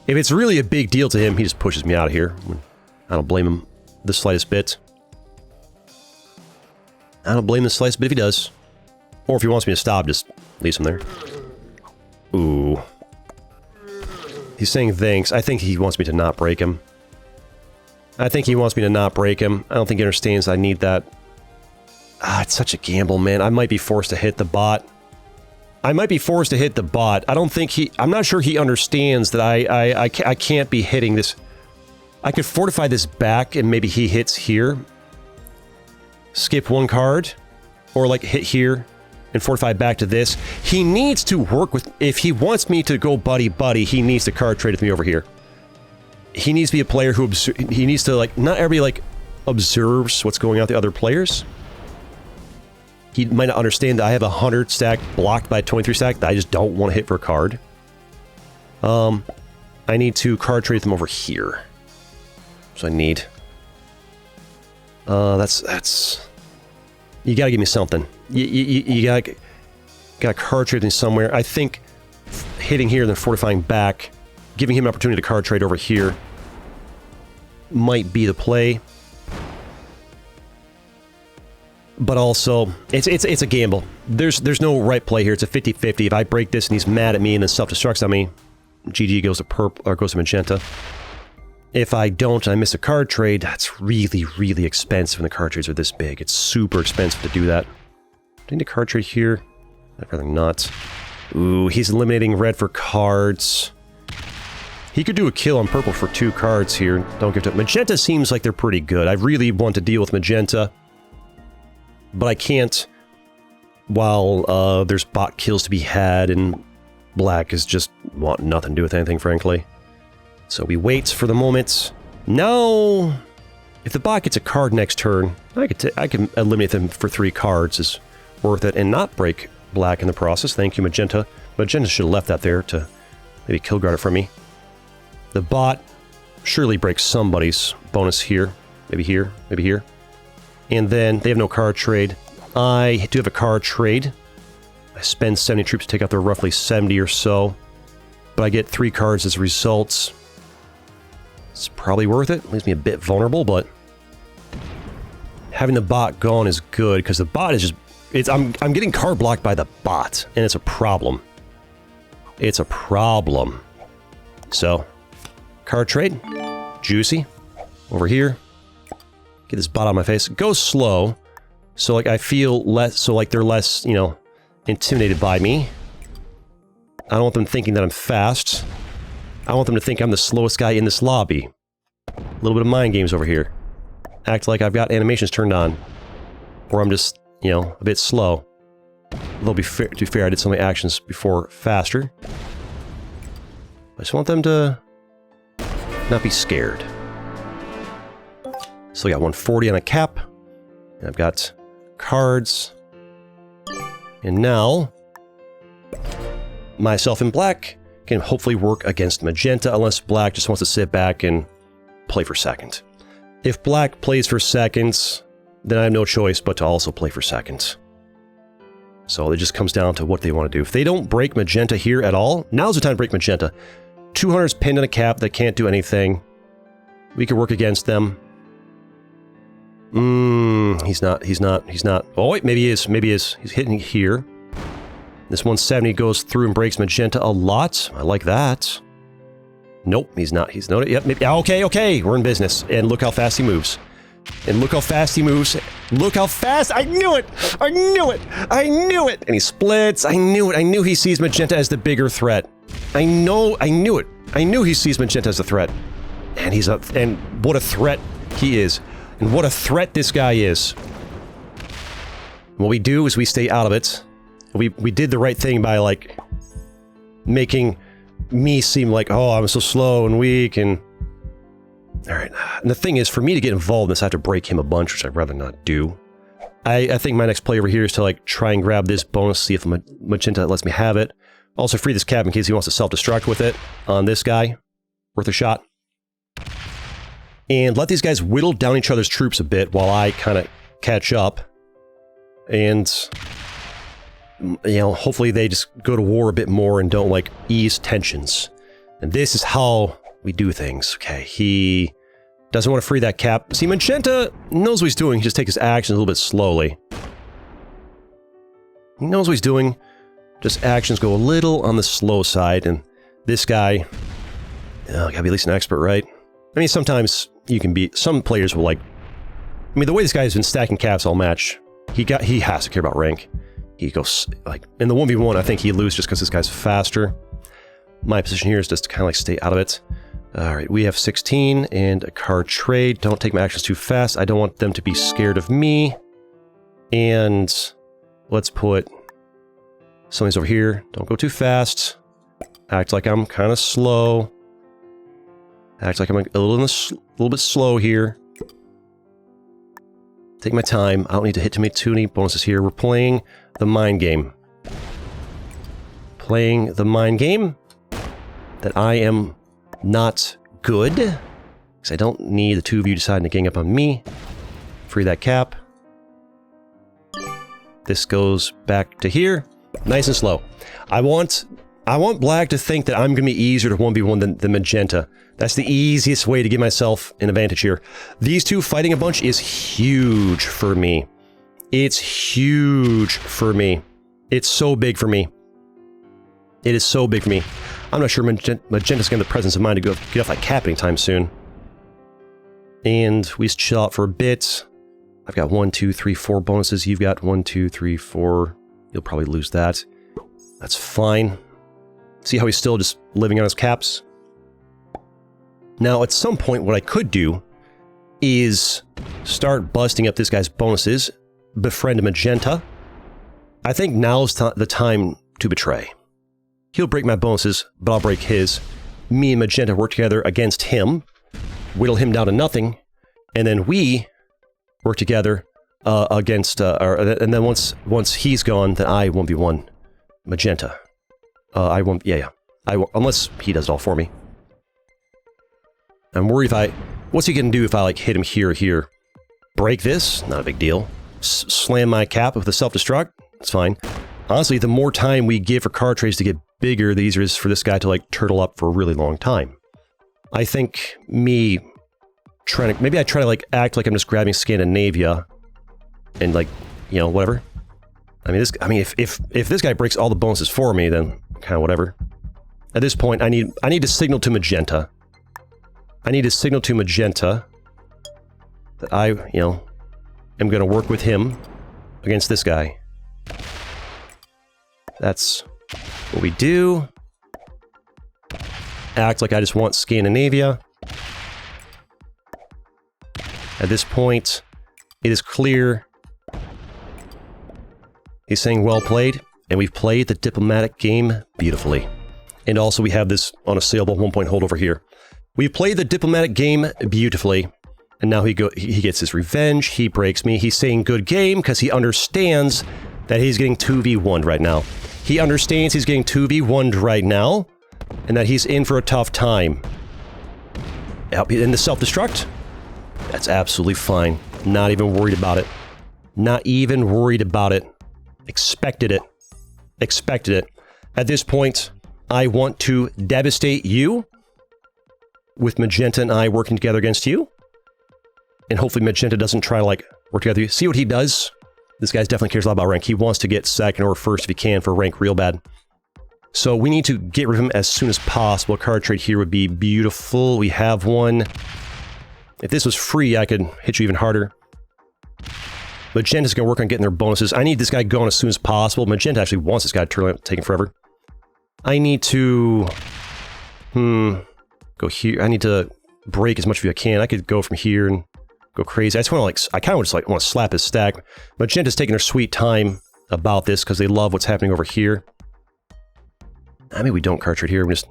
If it's really a big deal to him, he just pushes me out of here. I don't blame him the slightest bit. I don't blame the slightest bit if he does. Or if he wants me to stop, just leaves him there. Ooh. He's saying thanks. I think he wants me to not break him. I think he wants me to not break him. I don't think he understands I need that. Ah, it's such a gamble, man. I might be forced to hit the bot. I might be forced to hit the bot. I don't think he... I'm not sure he understands that I can't be hitting this. I could fortify this back and maybe he hits here. Skip one card. Or like hit here and fortify back to this. He needs to work with... If he wants me to go buddy-buddy, he needs to card trade with me over here. He needs to be a player who... He needs to like... Not everybody like observes what's going on with the other players. He might not understand that I have a 100 stack blocked by a 23 stack that I just don't want to hit for a card. I need to card trade them over here. So I need... that's... You gotta give me something. You gotta card trade me somewhere. I think hitting here and then fortifying back, giving him an opportunity to card trade over here might be the play. But also, it's a gamble. There's no right play here. It's a 50-50. If I break this and he's mad at me and then self-destructs on me, GG goes to purple or goes to magenta. If I don't and I miss a card trade, that's really, really expensive when the card trades are this big. It's super expensive to do that. Do I need a card trade here? I'd rather not. Ooh, he's eliminating red for cards. He could do a kill on purple for 2 cards here. Don't give it to... Magenta seems like they're pretty good. I really want to deal with magenta. But I can't while there's bot kills to be had and black is just want nothing to do with anything, frankly. So we wait for the moment. No! If the bot gets a card next turn, I can eliminate them for 3 cards is worth it and not break black in the process. Thank you, magenta. Magenta should have left that there to maybe kill guard it from me. The bot surely breaks somebody's bonus here. Maybe here, maybe here. And then they have no card trade. I do have a card trade. I spend 70 troops to take out their roughly 70 or so. But I get 3 cards as results. It's probably worth it. Leaves me a bit vulnerable, but having the bot gone is good because the bot is just... I'm getting card blocked by the bot, and it's a problem. It's a problem. So, card trade. Juicy. Over here. Get this bot on my face. Go slow. So, like, I feel less... So, like, they're less, you know, intimidated by me. I don't want them thinking that I'm fast. I want them to think I'm the slowest guy in this lobby. A little bit of mind games over here. Act like I've got animations turned on. Or I'm just, you know, a bit slow. They'll be fair, to be fair, I did some of my actions before faster. I just want them to not be scared. Still got 140 on a cap. And I've got cards. And now, myself in black can hopefully work against magenta, unless black just wants to sit back and play for second. If black plays for seconds, then I have no choice but to also play for seconds. So it just comes down to what they want to do. If they don't break magenta here at all, now's the time to break magenta. 200's pinned in a cap that can't do anything. We could work against them. He's not. Oh, wait, maybe he is. Maybe he is. He's hitting here. This 170 goes through and breaks magenta a lot. I like that. Nope, he's not. He's not. Yep, maybe. Okay, we're in business. And look how fast he moves. And look how fast he moves. Look how fast. I knew it. I knew it. I knew it. And he splits. I knew it. I knew he sees magenta as the bigger threat. I knew it. I knew he sees magenta as a threat. And and what a threat he is. And what a threat this guy is. What we do is we stay out of it. We did the right thing by, like, making me seem like, oh, I'm so slow and weak, and... Alright, and the thing is, for me to get involved in this, I have to break him a bunch, which I'd rather not do. I think my next play over here is to, like, try and grab this bonus, see if Magenta lets me have it. Also free this cap in case he wants to self-destruct with it on this guy. Worth a shot. And let these guys whittle down each other's troops a bit while I kind of catch up. And, you know, hopefully they just go to war a bit more and don't, like, ease tensions. And this is how we do things. Okay, he doesn't want to free that cap. See, Magenta knows what he's doing. He just takes his actions a little bit slowly. He knows what he's doing. Just actions go a little on the slow side. And this guy, gotta be at least an expert, right? I mean, sometimes you can be... Some players will, like... I mean, the way this guy's been stacking caps all match, he has to care about rank. He goes, like... In the 1v1, I think he loses just because this guy's faster. My position here is just to kind of, like, stay out of it. Alright, we have 16 and a card trade. Don't take my actions too fast. I don't want them to be scared of me. And let's put some of these over here. Don't go too fast. Act like I'm kind of slow. Act like I'm a little bit slow here. Take my time. I don't need to hit too many bonuses here. We're playing the mind game. Playing the mind game that I am not good, because I don't need the two of you deciding to gang up on me. Free that cap. This goes back to here. Nice and slow. I want black to think that I'm going to be easier to 1v1 than Magenta. That's the easiest way to give myself an advantage here. These two fighting a bunch is huge for me. It's huge for me. It's so big for me. It is so big for me. I'm not sure Magenta's going to have the presence of mind to get off that cap anytime soon. And we just chill out for a bit. I've got 1, 2, 3, 4 bonuses. You've got 1, 2, 3, 4. You'll probably lose that. That's fine. See how he's still just living on his caps? Now, at some point, what I could do is start busting up this guy's bonuses, befriend Magenta. I think now's the time to betray. He'll break my bonuses, but I'll break his. Me and Magenta work together against him, whittle him down to nothing, and then we work together against... and then once he's gone, then I 1v1 Magenta. I won't... Yeah. Unless he does it all for me. I'm worried what's he gonna do if I, like, hit him here or here? Break this? Not a big deal. Slam my cap with a self-destruct? It's fine. Honestly, the more time we give for card trades to get bigger, the easier it is for this guy to, like, turtle up for a really long time. I think me trying to... Maybe I try to, like, act like I'm just grabbing Scandinavia and, like, you know, whatever. I mean, if this guy breaks all the bonuses for me, then kind of whatever. At this point, I need to signal to Magenta. I need to signal to Magenta that I, you know, am going to work with him against this guy. That's what we do. Act like I just want Scandinavia. At this point, it is clear he's saying well played, and we've played the diplomatic game beautifully. And also we have this unassailable 1-point hold over here. We've played the diplomatic game beautifully, and now he gets his revenge, he breaks me, he's saying good game because he understands that he's getting 2v1'd right now. He understands he's getting 2v1'd right now, and that he's in for a tough time. In the self-destruct? That's absolutely fine. Not even worried about it. Not even worried about it. Expected it. Expected it. At this point, I want to devastate you, with Magenta and I working together against you. And hopefully Magenta doesn't try to, like, work together. See what he does? This guy definitely cares a lot about rank. He wants to get second or first if he can for rank real bad. So we need to get rid of him as soon as possible. A card trade here would be beautiful. We have one. If this was free, I could hit you even harder. Magenta's going to work on getting their bonuses. I need this guy going as soon as possible. Magenta actually wants this guy to turn out taking forever. I need to... go here. I need to break as much of you as I can. I could go from here and go crazy. I just want to like, I kind of just like want to slap his stack. Magenta's taking their sweet time about this because they love what's happening over here. I mean, we don't card trade here. We just,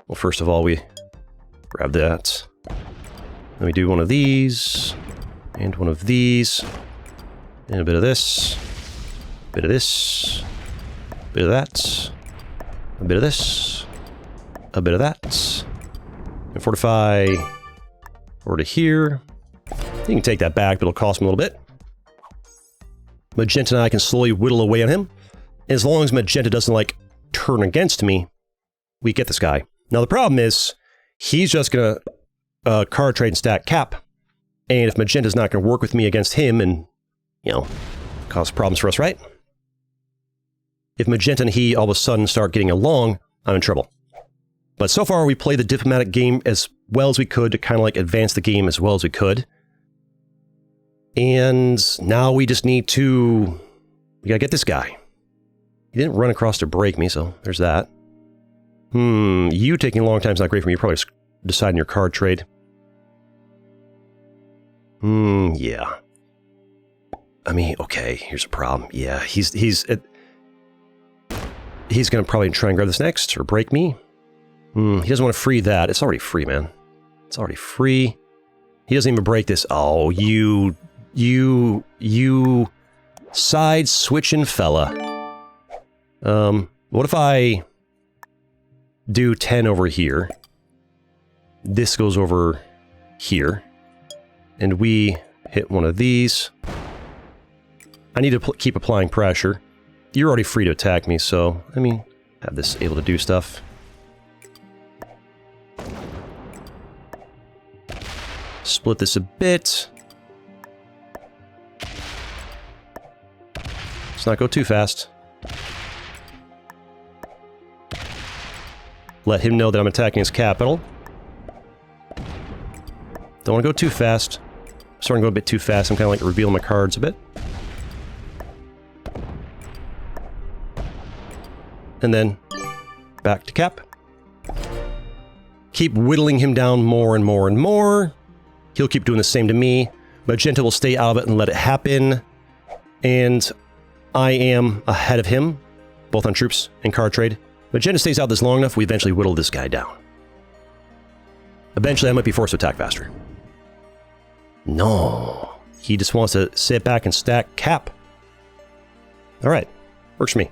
well, first of all, we grab that. Then we do one of these, and one of these, and a bit of this, a bit of this, a bit of that, a bit of this, a bit of that, and fortify over to here. You can take that back, but it'll cost him a little bit. Magenta and I can slowly whittle away on him. And as long as Magenta doesn't, like, turn against me, we get this guy. Now, the problem is, he's just going to card trade and stack Cap. And if Magenta's not going to work with me against him and, you know, cause problems for us, right? If Magenta and he all of a sudden start getting along, I'm in trouble. But so far, we played the diplomatic game as well as we could to kind of like advance the game as well as we could. And now we just need to... We gotta get this guy. He didn't run across to break me, so there's that. You taking a long time is not great for me. You're probably deciding your card trade. Yeah. I mean, okay, here's a problem. Yeah, he's gonna probably try and grab this next, or break me. He doesn't want to free that. It's already free, man. It's already free. He doesn't even break this. Oh, you side switching fella. What if I do 10 over here? This goes over here. And we hit one of these. I need to keep applying pressure. You're already free to attack me, so, I mean, have this able to do stuff. Split this a bit. Let's not go too fast. Let him know that I'm attacking his capital. Don't want to go too fast. I'm starting to go a bit too fast. I'm kind of like revealing my cards a bit. And then back to Cap. Keep whittling him down more and more and more. He'll keep doing the same to me. Magenta will stay out of it and let it happen. And I am ahead of him, both on troops and card trade. Magenta stays out this long enough, we eventually whittle this guy down. Eventually, I might be forced to attack faster. No. He just wants to sit back and stack Cap. Alright. Works for me.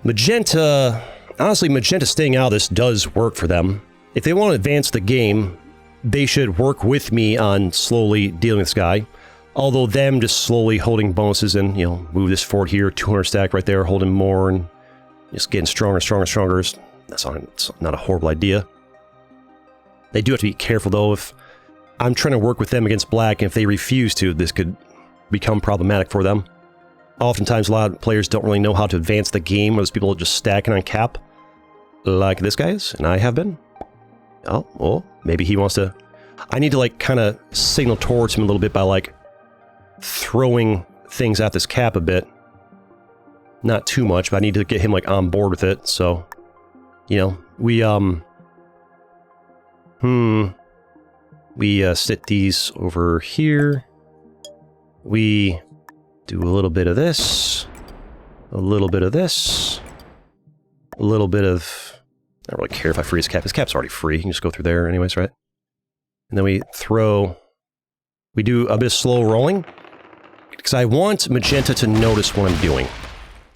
Magenta... Honestly, Magenta staying out of this does work for them. If they want to advance the game, they should work with me on slowly dealing with this guy. Although them just slowly holding bonuses and, you know, move this forward here, 200 stack right there, holding more, and just getting stronger, stronger, stronger. That's not a horrible idea. They do have to be careful, though. If I'm trying to work with them against black, and if they refuse to, this could become problematic for them. Oftentimes, a lot of players don't really know how to advance the game, or there's people just stacking on Cap, like this guy is, and I have been. Oh, well, maybe he wants to... I need to, like, kind of signal towards him a little bit by, like, throwing things at this Cap a bit. Not too much, but I need to get him, like, on board with it, so... You know, we sit these over here. We do a little bit of this. A little bit of this. A little bit of... I don't really care if I free his Cap. His Cap's already free. You can just go through there anyways, right? And then we throw... We do a bit of slow rolling. Because I want Magenta to notice what I'm doing.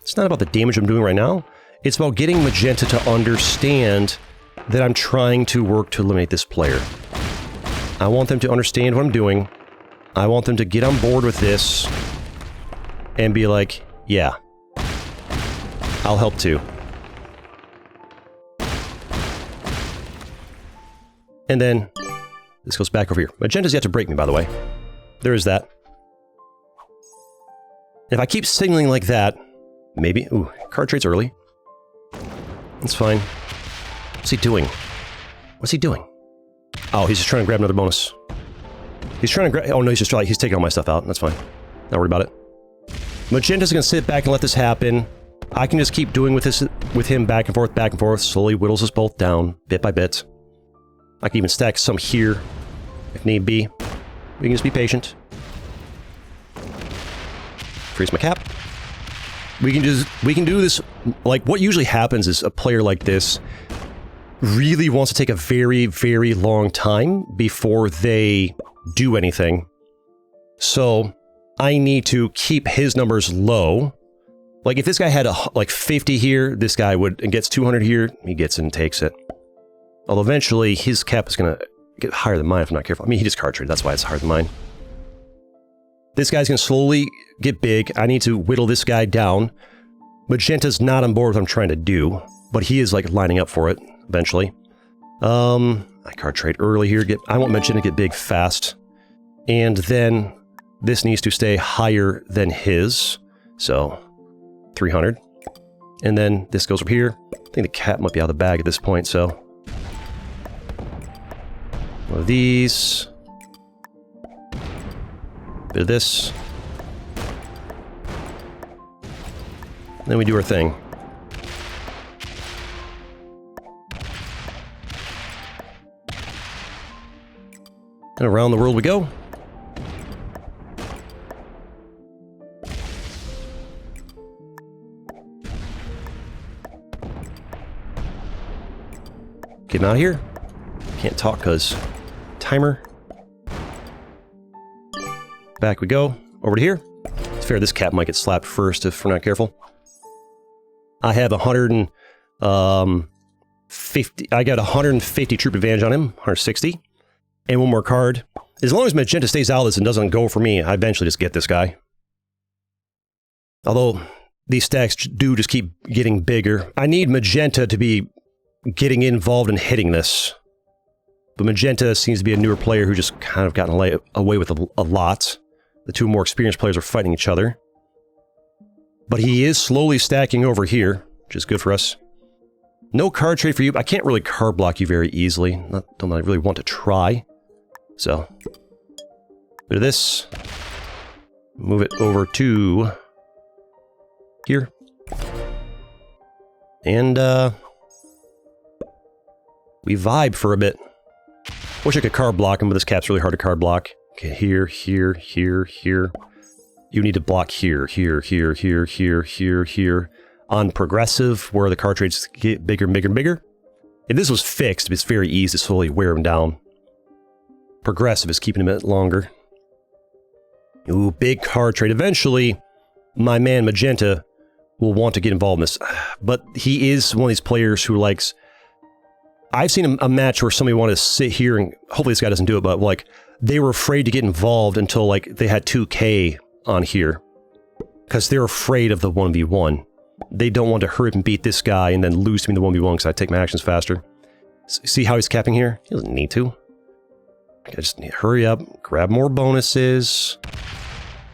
It's not about the damage I'm doing right now. It's about getting Magenta to understand that I'm trying to work to eliminate this player. I want them to understand what I'm doing. I want them to get on board with this. And be like, yeah. I'll help too. And then, this goes back over here. Magenta's yet to break me, by the way. There is that. If I keep signaling like that, maybe... Ooh, card trade's early. That's fine. What's he doing? What's he doing? Oh, he's just trying to grab another bonus. He's trying to grab... Oh, no, he's just trying... He's taking all my stuff out. That's fine. Not worried about it. Magenta's gonna sit back and let this happen. I can just keep doing with him back and forth, slowly whittles us both down, bit by bit. I can even stack some here if need be. We can just be patient. Freeze my cap. We can do this, like, what usually happens is a player like this really wants to take a very, very long time before they do anything. So, I need to keep his numbers low. Like, if this guy had, like, 50 here, this guy would, and gets 200 here, he gets it and takes it. Although eventually, his cap is gonna get higher than mine if I'm not careful. I mean, he just card traded, that's why it's higher than mine. This guy's gonna slowly get big. I need to whittle this guy down. Magenta's not on board with what I'm trying to do, but he is, like, lining up for it, eventually. I card trade early here. I want Magenta to get big fast. And then this needs to stay higher than his. So, 300. And then this goes up here. I think the cat might be out of the bag at this point, so... one of these. Bit of this. Then we do our thing. And around the world we go. Getting out of here. Can't talk because timer. Back we go. Over to here. It's fair this cat might get slapped first if we're not careful. I have 150. I got 150 troop advantage on him. 160. And one more card. As long as Magenta stays out of this and doesn't go for me, I eventually just get this guy. Although these stacks do just keep getting bigger. I need Magenta to be getting involved in hitting this. But Magenta seems to be a newer player who just kind of gotten away with a lot. The two more experienced players are fighting each other. But he is slowly stacking over here, which is good for us. No card trade for you. I can't really card block you very easily. Don't I really want to try. So, bit of this. Move it over to here. And we vibe for a bit. Wish I could card block him, but this cap's really hard to card block. Okay, here, here, here, here. You need to block here, here, here, here, here, here, here. On progressive, where the card trades get bigger and bigger and bigger. If this was fixed, it's very easy to slowly wear him down. Progressive is keeping him a bit longer. Ooh, big card trade. Eventually, my man Magenta will want to get involved in this. But he is one of these players who likes... I've seen a match where somebody wanted to sit here and... Hopefully this guy doesn't do it, but like, they were afraid to get involved until like they had 2k on here. Because they're afraid of the 1v1. They don't want to hurry up and beat this guy and then lose to me in the 1v1 because I take my actions faster. See how he's capping here? He doesn't need to. I just need to hurry up, grab more bonuses.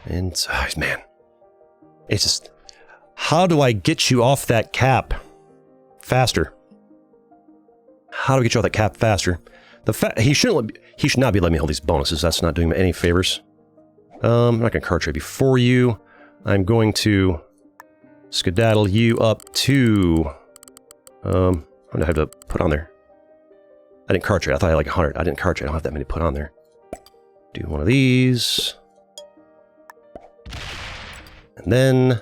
And, man. It's just... How do I get you off that cap faster? How do I get you off that cap faster? He should not be letting me hold these bonuses. That's not doing me any favors. I'm not going to card trade before you. I'm going to skedaddle you up to... what do I have to put on there? I didn't card trade. I thought I had like 100. I didn't card trade. I don't have that many put on there. Do one of these. And then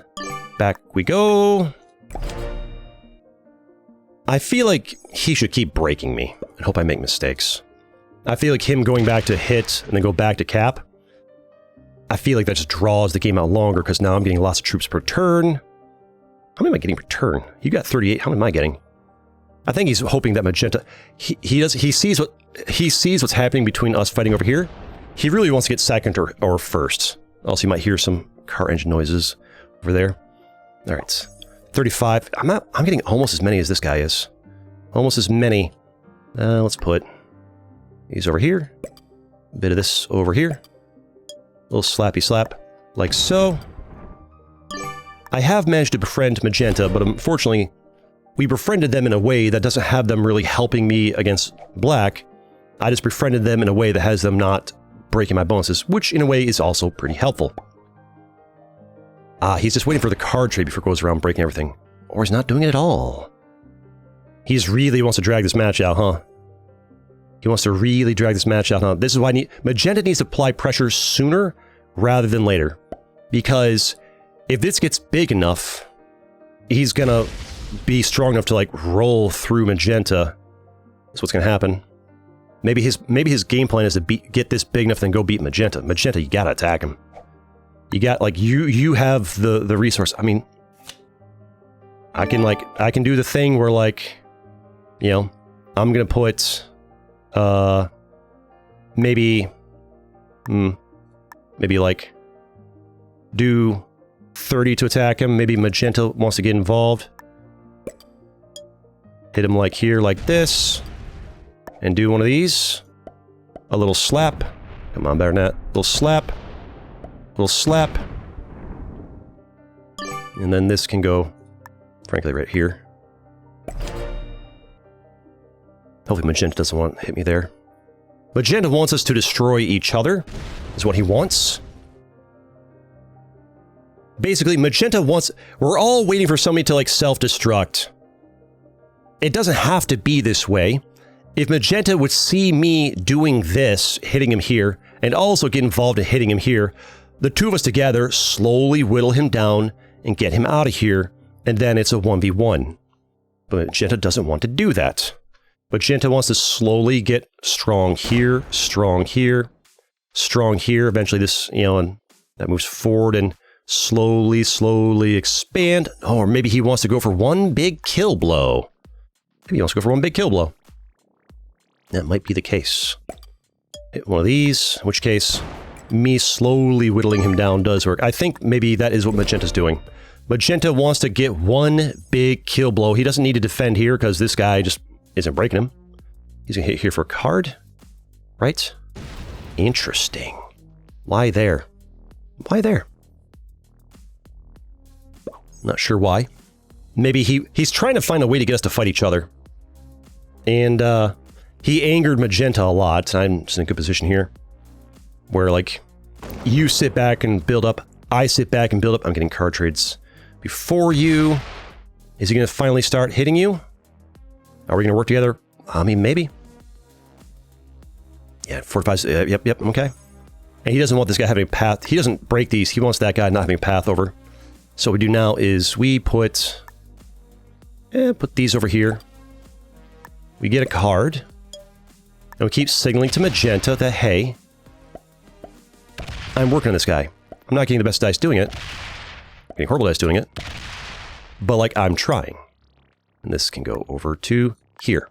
back we go. I feel like he should keep breaking me and hope I make mistakes. I feel like him going back to hit and then go back to cap. I feel like that just draws the game out longer because now I'm getting lots of troops per turn. How many am I getting per turn? You got 38. How many am I getting? I think he's hoping that Magenta... He sees what's happening between us fighting over here. He really wants to get second or first. Also, you might hear some car engine noises over there. All right. 35. I'm getting almost as many as this guy is. Almost as many. Let's put these over here. A bit of this over here. A little slappy slap. Like so. I have managed to befriend Magenta, but unfortunately, we befriended them in a way that doesn't have them really helping me against Black. I just befriended them in a way that has them not breaking my bonuses, which in a way is also pretty helpful. He's just waiting for the card trade before it goes around breaking everything. Or he's not doing it at all. He just really wants to drag this match out, huh? He wants to really drag this match out. This is why Magenta needs to apply pressure sooner rather than later. Because if this gets big enough, he's gonna be strong enough to like roll through Magenta. That's what's gonna happen. Maybe his game plan is to get this big enough, then go beat Magenta. Magenta, you gotta attack him. You got like you have the resource. I mean, I can do the thing where like, you know, I'm gonna put maybe like do 30 to attack him. Maybe Magenta wants to get involved. Hit him like here, like this. And do one of these. A little slap. Come on, better than that. Little slap. Little slap. And then this can go, frankly, right here. Hopefully Magenta doesn't want to hit me there. Magenta wants us to destroy each other, is what he wants. Basically, Magenta wants... We're all waiting for somebody to, like, self-destruct. It doesn't have to be this way. If Magenta would see me doing this, hitting him here, and also get involved in hitting him here, the two of us together slowly whittle him down and get him out of here, and then it's a 1v1. But Magenta doesn't want to do that. Magenta wants to slowly get strong here, strong here, strong here. Eventually this, you know, and that moves forward and slowly, slowly expand. Oh, or maybe he wants to go for one big kill blow. Maybe he wants to go for one big kill blow. That might be the case. Hit one of these, in which case, me slowly whittling him down does work. I think maybe that is what Magenta's doing. Magenta wants to get one big kill blow. He doesn't need to defend here because this guy just isn't breaking him. He's gonna hit here for a card, right? Interesting. Why there? Why there? Not sure why. Maybe he's trying to find a way to get us to fight each other. And, he angered Magenta a lot. I'm just in a good position here. Where, like, you sit back and build up. I sit back and build up. I'm getting card trades before you. Is he going to finally start hitting you? Are we going to work together? I mean, maybe. Yeah, 45. Yep, okay. And he doesn't want this guy having a path. He doesn't break these. He wants that guy not having a path over. So what we do now is we put these over here. We get a card. And we keep signaling to Magenta that, hey, I'm working on this guy. I'm not getting the best dice doing it. I'm getting horrible dice doing it. But, like, I'm trying. And this can go over to here.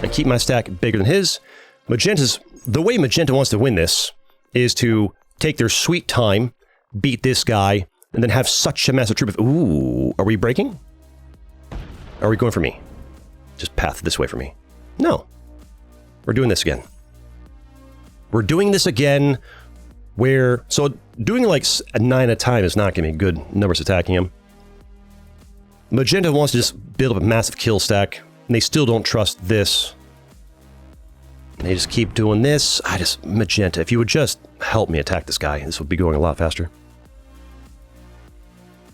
And keep my stack bigger than his. The way Magenta wants to win this is to take their sweet time, beat this guy, and then have such a massive troop of... Ooh, are we breaking? Are we going for me? Just path this way for me. No. We're doing this again. We're doing this again where... So doing like a 9 at a time is not going to be good numbers attacking him. Magenta wants to just build up a massive kill stack. And they still don't trust this. And they just keep doing this. Magenta, if you would just help me attack this guy, this would be going a lot faster.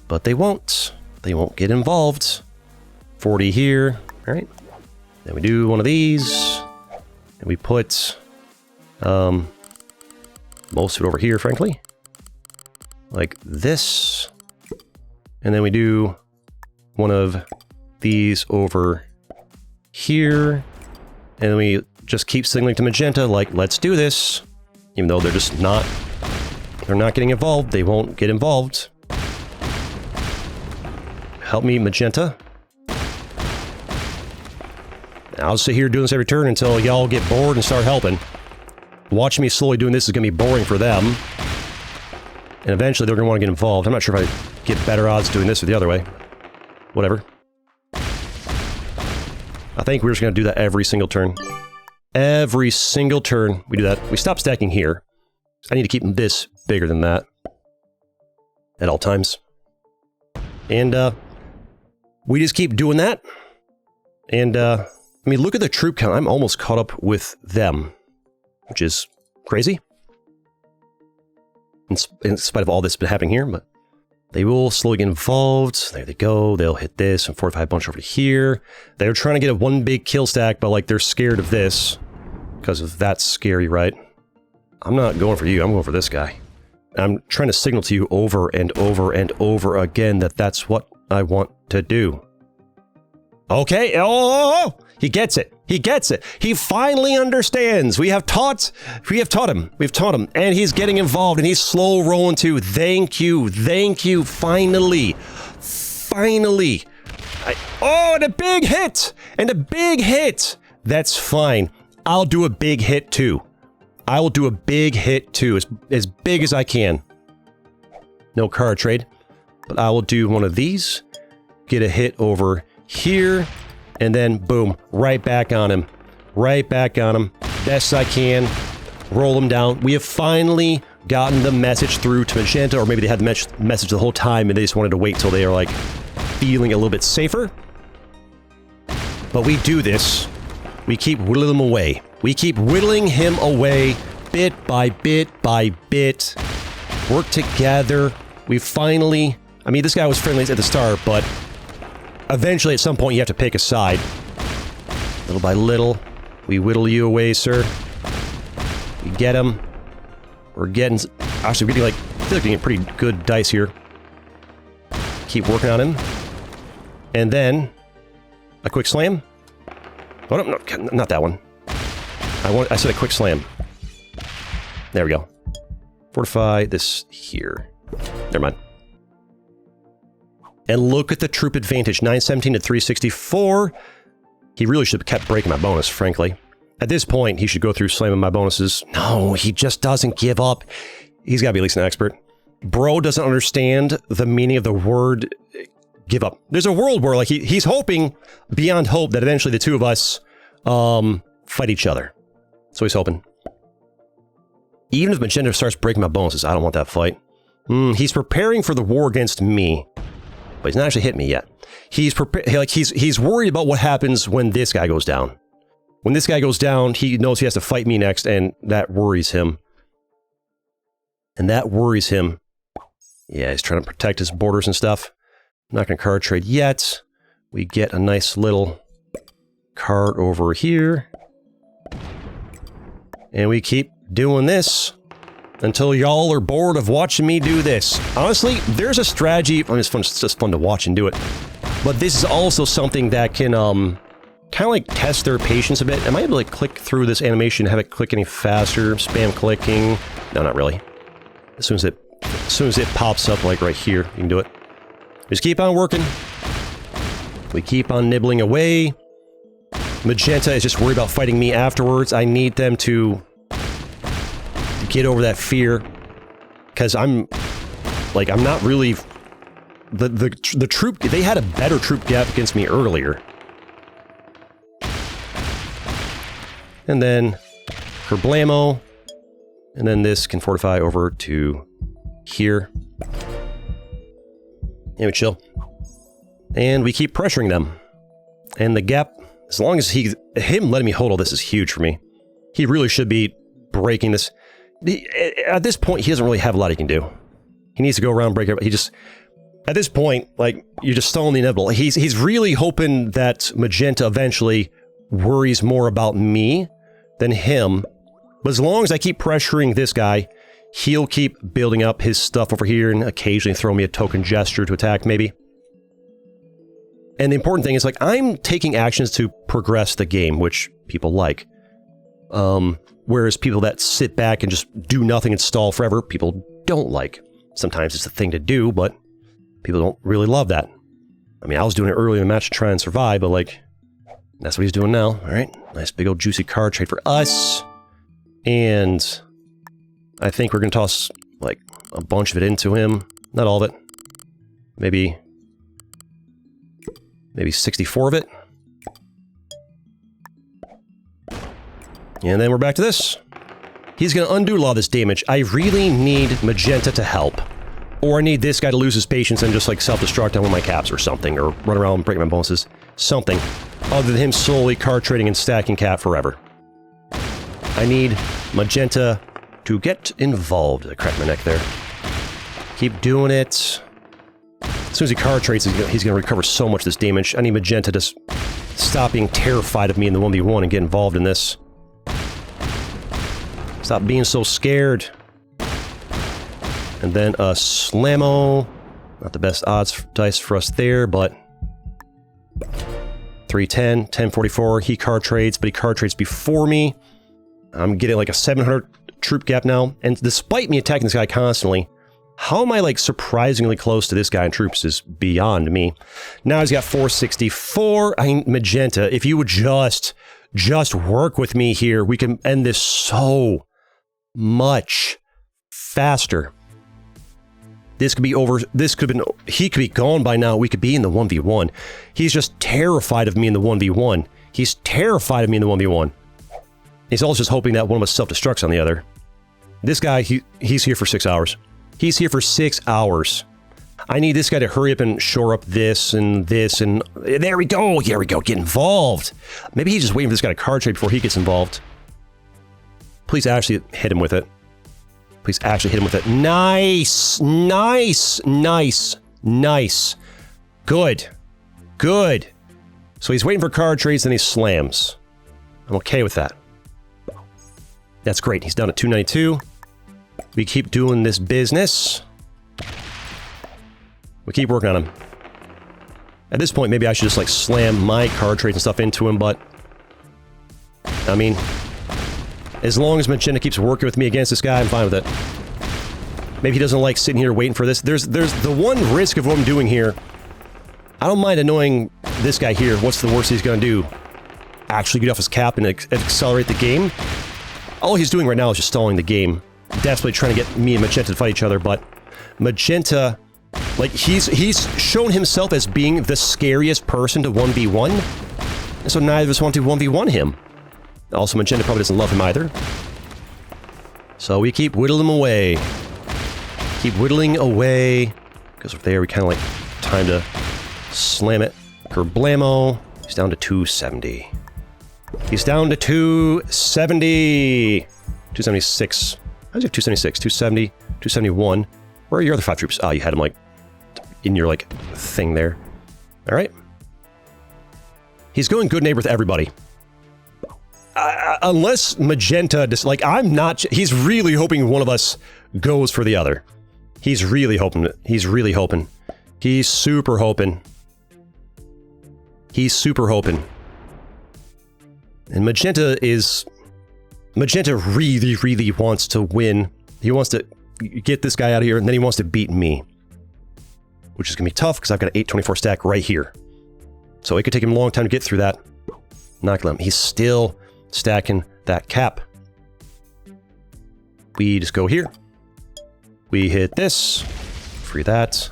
But they won't. They won't get involved. 40 here. All right. Then we do one of these. And we put most of it over here, frankly. Like this. And then we do one of these over here. And then we just keep signaling to Magenta, like, let's do this. Even though they're just not... They're not getting involved. They won't get involved. Help me, Magenta. I'll sit here doing this every turn until y'all get bored and start helping. Watch me slowly doing this is going to be boring for them. And eventually they're going to want to get involved. I'm not sure if I get better odds doing this or the other way. Whatever. I think we're just going to do that every single turn. Every single turn we do that. We stop stacking here. I need to keep this bigger than that. At all times. And, we just keep doing that. And, I mean, look at the troop count. I'm almost caught up with them. Which is crazy. In spite of all this been happening here, but they will slowly get involved. There they go. They'll hit this and fortify a bunch over here. They're trying to get a one big kill stack, but like they're scared of this. because that's scary, right? I'm not going for you, I'm going for this guy. I'm trying to signal to you over and over and over again that that's what I want to do. Okay, oh, he gets it. He gets it. He finally understands. We have taught him. We've taught him, and he's getting involved, and he's slow rolling too. Thank you, finally. Oh, and a big hit, That's fine. I'll do a big hit too. I will do a big hit too, as big as I can. No card trade, but I will do one of these, get a hit over here, and then boom, right back on him. Best I can, roll him down. We have finally gotten the message through to Magenta, or maybe they had the message the whole time and they just wanted to wait till they are like feeling a little bit safer. But we do this. We keep whittling him away. We keep whittling him away, bit by bit by bit. Work together. We finally... I mean, this guy was friendly at the start, but eventually at some point you have to pick a side. Little by little, we whittle you away, sir. We get him. We're getting... Actually, we're getting like... I feel like we're getting pretty good dice here. Keep working on him. And then... a quick slam. Oh, no, not that one. I said a quick slam. There we go. Fortify this here. Never mind. And look at the troop advantage. 917 to 364. He really should have kept breaking my bonus, frankly. At this point, he should go through slamming my bonuses. No, he just doesn't give up. He's got to be at least an expert. Bro doesn't understand the meaning of the word give up. There's a world where like he's hoping beyond hope that eventually the two of us fight each other. So he's hoping. Even if Magenta starts breaking my bonuses, I don't want that fight. He's preparing for the war against me, but he's not actually hit me yet. He's worried about what happens when this guy goes down. When this guy goes down, he knows he has to fight me next, and that worries him. Yeah, he's trying to protect his borders and stuff. I'm not going to card trade yet. We get a nice little card over here. And we keep doing this until y'all are bored of watching me do this. Honestly, there's a strategy. I mean, it's just fun to watch and do it. But this is also something that can kind of like test their patience a bit. Am I able to like, click through this animation, have it click any faster? Spam clicking? No, not really. As soon as it pops up like right here, you can do it. Just keep on working. We keep on nibbling away. Magenta is just worried about fighting me afterwards. I need them to get over that fear, because I'm not really the troop. They had a better troop gap against me earlier. And then Kerblamo, and then this can fortify over to here. And we chill. And we keep pressuring them. And the gap, as long as him letting me hold all this is huge for me. He really should be breaking this. At this point, he doesn't really have a lot he can do. He needs to go around, break it. At this point, like, you're just stalling the inevitable. He's really hoping that Magenta eventually worries more about me than him. But as long as I keep pressuring this guy, he'll keep building up his stuff over here and occasionally throw me a token gesture to attack, maybe. And the important thing is, like, I'm taking actions to progress the game, which people like. Whereas people that sit back and just do nothing and stall forever, people don't like. Sometimes it's the thing to do, but people don't really love that. I mean, I was doing it earlier in the match to try and survive, but, like, that's what he's doing now. All right, nice big old juicy card trade for us. And I think we're going to toss, like, a bunch of it into him. Not all of it. Maybe 64 of it. And then we're back to this. He's going to undo a lot of this damage. I really need Magenta to help. Or I need this guy to lose his patience and just, like, self-destruct on one of my caps or something. Or run around and break my bonuses. Something. Other than him solely card trading and stacking cap forever. I need Magenta to get involved. I cracked my neck there. Keep doing it. As soon as he card trades, he's going to recover so much of this damage. I need Magenta to stop being terrified of me in the 1v1 and get involved in this. Stop being so scared. And then a Slammo. Not the best odds dice for us there, but 310, 1044. He card trades, but he card trades before me. I'm getting like a 700 troop gap now. And despite me attacking this guy constantly, how am I like surprisingly close to this guy in troops is beyond me. Now he's got 464. Magenta, if you would just work with me here, we can end this so much faster. This could be over. This could have been. He could be gone by now. We could be in the 1v1. He's just terrified of me in the 1v1. He's terrified of me in the 1v1. He's also just hoping that one of us self-destructs on the other. This guy, he's here for 6 hours. He's here for 6 hours. I need this guy to hurry up and shore up this and this and... There we go! Here we go! Get involved! Maybe he's just waiting for this guy to card trade before he gets involved. Please actually hit him with it. Please actually hit him with it. Nice! Nice! Nice! Nice! Good. Good. So he's waiting for card trades, then he slams. I'm okay with that. That's great. He's down at 292. We keep doing this business. We keep working on him. At this point, maybe I should just like slam my card trades and stuff into him, but... I mean... As long as Magenta keeps working with me against this guy, I'm fine with it. Maybe he doesn't like sitting here waiting for this. There's the one risk of what I'm doing here. I don't mind annoying this guy here. What's the worst he's going to do? Actually get off his cap and accelerate the game? All he's doing right now is just stalling the game. Desperately trying to get me and Magenta to fight each other, but Magenta, like, he's shown himself as being the scariest person to 1v1, and so neither of us want to 1v1 him. Also, Magenta probably doesn't love him either. So we keep whittling him away. Keep whittling away. Because there, we kind of like time to slam it. Kerblamo. He's down to 270. He's down to 270. 276. How does he have 276? 270. 271. Where are your other 5 troops? Oh, you had him like in your like thing there. All right. He's going good neighbor with everybody. Unless Magenta, like, I'm not... He's really hoping one of us goes for the other. He's really hoping. He's really hoping. He's super hoping. He's super hoping. And Magenta really, really wants to win. He wants to get this guy out of here, and then he wants to beat me. Which is going to be tough, because I've got an 824 stack right here. So it could take him a long time to get through that. Not gonna let him. He's still... stacking that cap. We just go here. We hit this. Free that.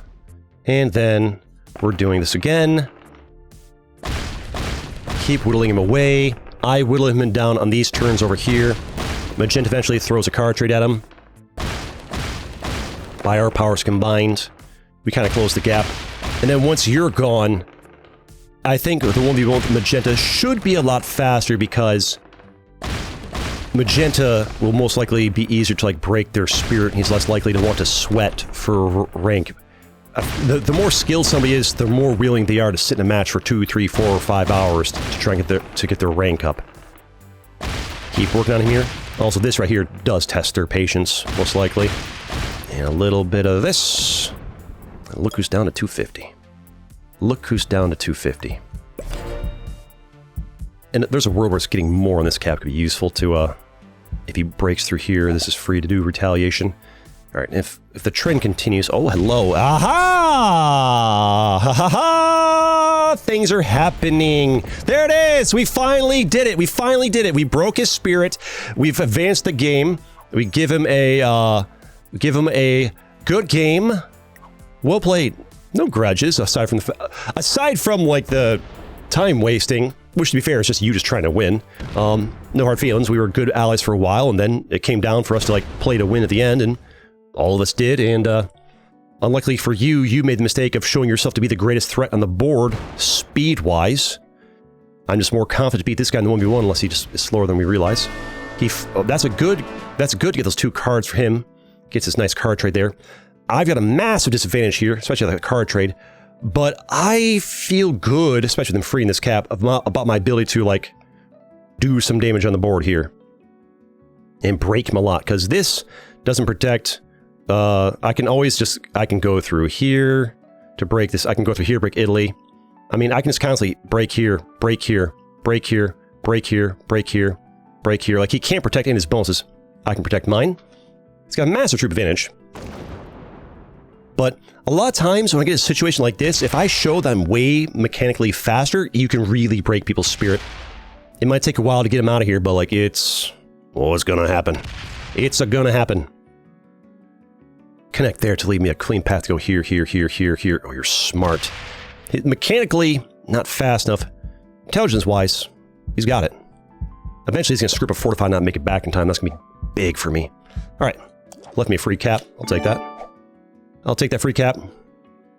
And then we're doing this again. Keep whittling him away. I whittle him down on these turns over here. Magenta eventually throws a card trade at him. By our powers combined, we kind of close the gap. And then once you're gone, I think the 1v1 with Magenta should be a lot faster because Magenta will most likely be easier to like break their spirit, and he's less likely to want to sweat for rank. The more skilled somebody is, the more willing they are to sit in a match for 2, 3, 4, or 5 hours to try and get their rank up. Keep working on him here. Also, this right here does test their patience, most likely. And a little bit of this. And look who's down to 250. Look who's down to 250. And there's a world where it's getting more on this cap could be useful to, if he breaks through here, this is free to do retaliation. All right, if the trend continues... Oh, hello. Aha! Ha ha ha! Things are happening. There it is! We finally did it! We finally did it! We broke his spirit. We've advanced the game. We give him a good game. Well played. No grudges, aside from like the time wasting. Which, to be fair, is just you just trying to win. No hard feelings. We were good allies for a while, and then it came down for us to, like, play to win at the end, and all of us did, and, unluckily for you, you made the mistake of showing yourself to be the greatest threat on the board, speed-wise. I'm just more confident to beat this guy in the 1v1, unless he just is slower than we realize. That's good to get those 2 cards for him. Gets this nice card trade there. I've got a massive disadvantage here, especially with the card trade. But I feel good, especially with them freeing this cap, about my ability to, like, do some damage on the board here. and break him a lot, because this doesn't protect. I can go through here to break this. I can go through here, break Italy. I mean, I can just constantly break here, break here, break here, break here, break here, break here. Like, he can't protect any of his bonuses. I can protect mine. He's got a massive troop advantage. But a lot of times when I get a situation like this, if I show that I'm way mechanically faster, you can really break people's spirit. It might take a while to get him out of here, but like, it's gonna happen. It's gonna happen. Connect there to leave me a clean path to go here, here, here, here, here. Oh, you're smart. Mechanically, not fast enough. Intelligence-wise, he's got it. Eventually, he's going to screw up a fortify and not make it back in time. That's going to be big for me. All right. Left me a free cap. I'll take that. I'll take that free cap.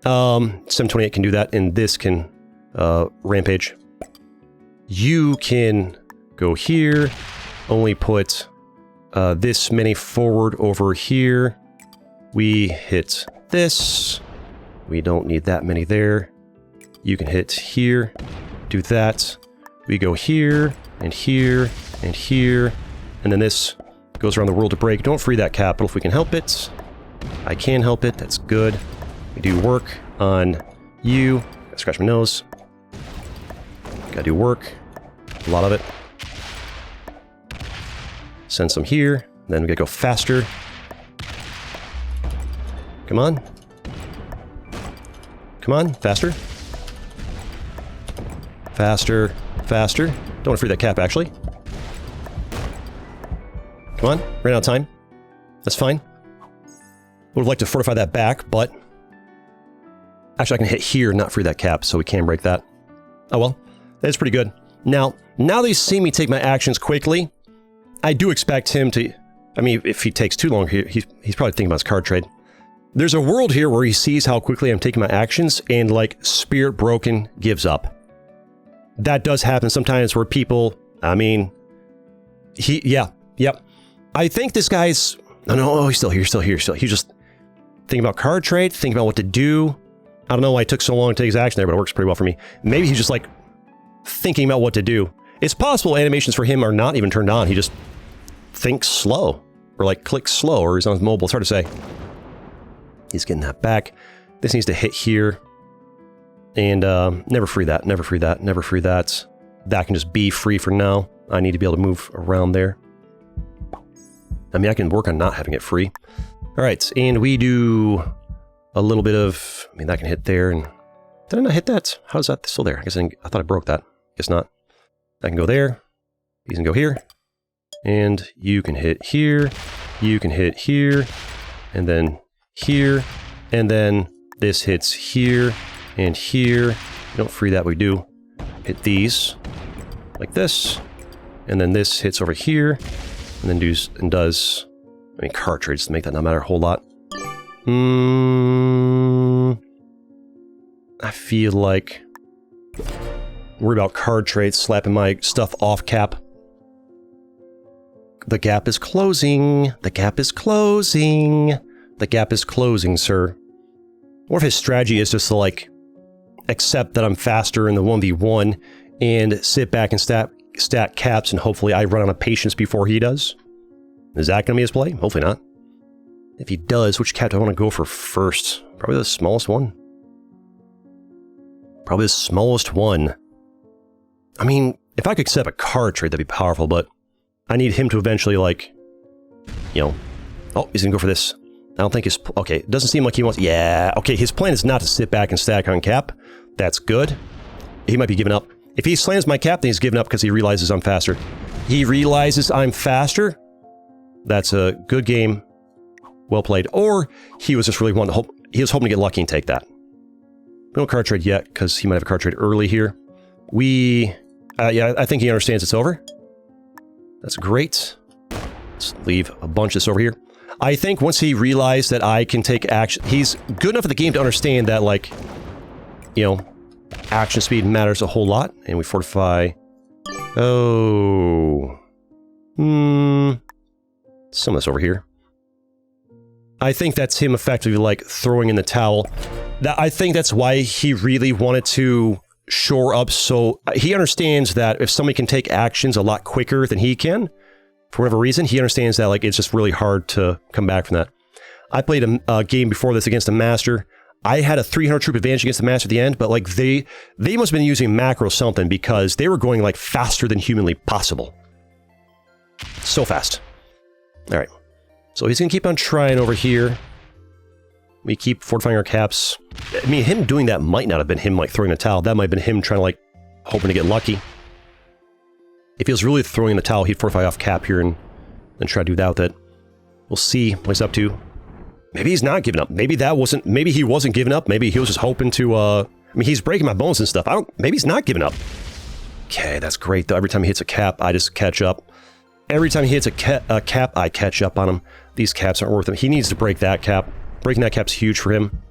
728 can do that, and this can rampage. You can go here. Only put this many forward over here. We hit this. We don't need that many there. You can hit here. Do that. We go here, and here, and here. And then this goes around the world to break. Don't free that capital if we can help it. I can help it. That's good. We do work on you. Gotta scratch my nose. Gotta do work. A lot of it. Send some here. Then we gotta go faster. Come on. Come on, faster. Faster, faster. Don't want to free that cap, actually. Come on, ran out of time. That's fine. Would have liked to fortify that back, but... Actually, I can hit here, not free that cap, so we can break that. Oh well, that's pretty good. Now that he's seen me take my actions quickly, I do expect him to... I mean, if he takes too long, he's probably thinking about his card trade. There's a world here where he sees how quickly I'm taking my actions and, like, spirit broken, gives up. That does happen sometimes where people, I mean, yep. I think this guy's, no, he's still here. He's just thinking about card trade, thinking about what to do. I don't know why it took so long to take his action there, but it works pretty well for me. Maybe he's just, like, thinking about what to do. It's possible animations for him are not even turned on. He just thinks slow, or, like, clicks slow, or he's on his mobile. It's hard to say. He's getting that back. This needs to hit here. And never free that, never free that, never free that. That can just be free for now. I need to be able to move around there. I mean, I can work on not having it free. All right, and we do a little bit of... I mean, that can hit there, and... Did I not hit that? How is that still there? I guess I thought I broke that. Guess not. I can go there. You can go here. And you can hit here. You can hit here. And then here. And then this hits here. And here. Don't free that, we do. Hit these. Like this. And then this hits over here. And then does... I mean, card trades to make that not matter a whole lot. I feel like... worried about card trades slapping my stuff off cap. The gap is closing. The gap is closing. The gap is closing, sir. Or if his strategy is just to, like, accept that I'm faster in the 1v1 and sit back and stat caps and hopefully I run out of patience before he does. Is that going to be his play? Hopefully not. If he does, which cap do I want to go for first? Probably the smallest one. Probably the smallest one. I mean, if I could set up a card trade, that'd be powerful, but I need him to eventually, like, you know... Oh, he's going to go for this. I don't think his... Okay, it doesn't seem like he wants... Yeah, okay, his plan is not to sit back and stack on cap. That's good. He might be giving up. If he slams my cap, then he's giving up because he realizes I'm faster. He realizes I'm faster? That's a good game. Well played. Or he was just really wanting to he was hoping to get lucky and take that. No card trade yet, because he might have a card trade early here. Yeah, I think he understands it's over. That's great. Let's leave a bunch of this over here. I think once he realized that I can take action, he's good enough at the game to understand that, like, you know, action speed matters a whole lot. And we fortify. Oh. Some of this over here. I think that's him effectively, like, throwing in the towel. I think that's why he really wanted to shore up, so... He understands that if somebody can take actions a lot quicker than he can, For whatever reason, he understands that like it's just really hard to come back from that. I played a game before this against a master. I had a 300 troop advantage against the master at the end, but like they must have been using macro something because they were going like faster than humanly possible. So fast. All right. So he's going to keep on trying over here. We keep fortifying our caps. I mean, him doing that might not have been him like throwing the towel. That might have been him trying to like hoping to get lucky. If he was really throwing the towel, he'd fortify off cap here and then try to do that with it. We'll see what he's up to. Maybe he's not giving up. Maybe he wasn't giving up. Maybe he was just hoping to, I mean, he's breaking my bones and stuff. Maybe he's not giving up. Okay, that's great though. Every time he hits a cap, I just catch up. Every time he hits a cap, I catch up on him. These caps aren't worth it. He needs to break that cap. Breaking that cap's huge for him.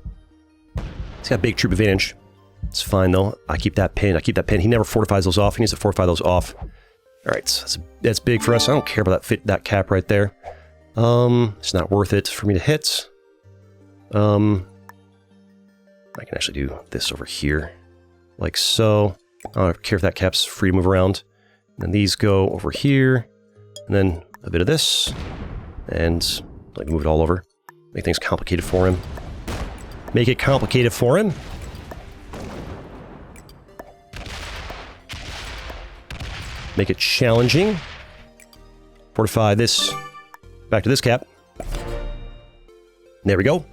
He's got big troop advantage. It's fine though. I keep that pin. He never fortifies those off. He needs to fortify those off. All right, so that's big for us. I don't care about that cap right there. It's not worth it for me to hit. I can actually do this over here, like so. I don't care if that cap's free to move around. And then these go over here, and then a bit of this, and like move it all over. Make things complicated for him. Make it complicated for him. Make it challenging. Fortify this. Back to this cap. There we go.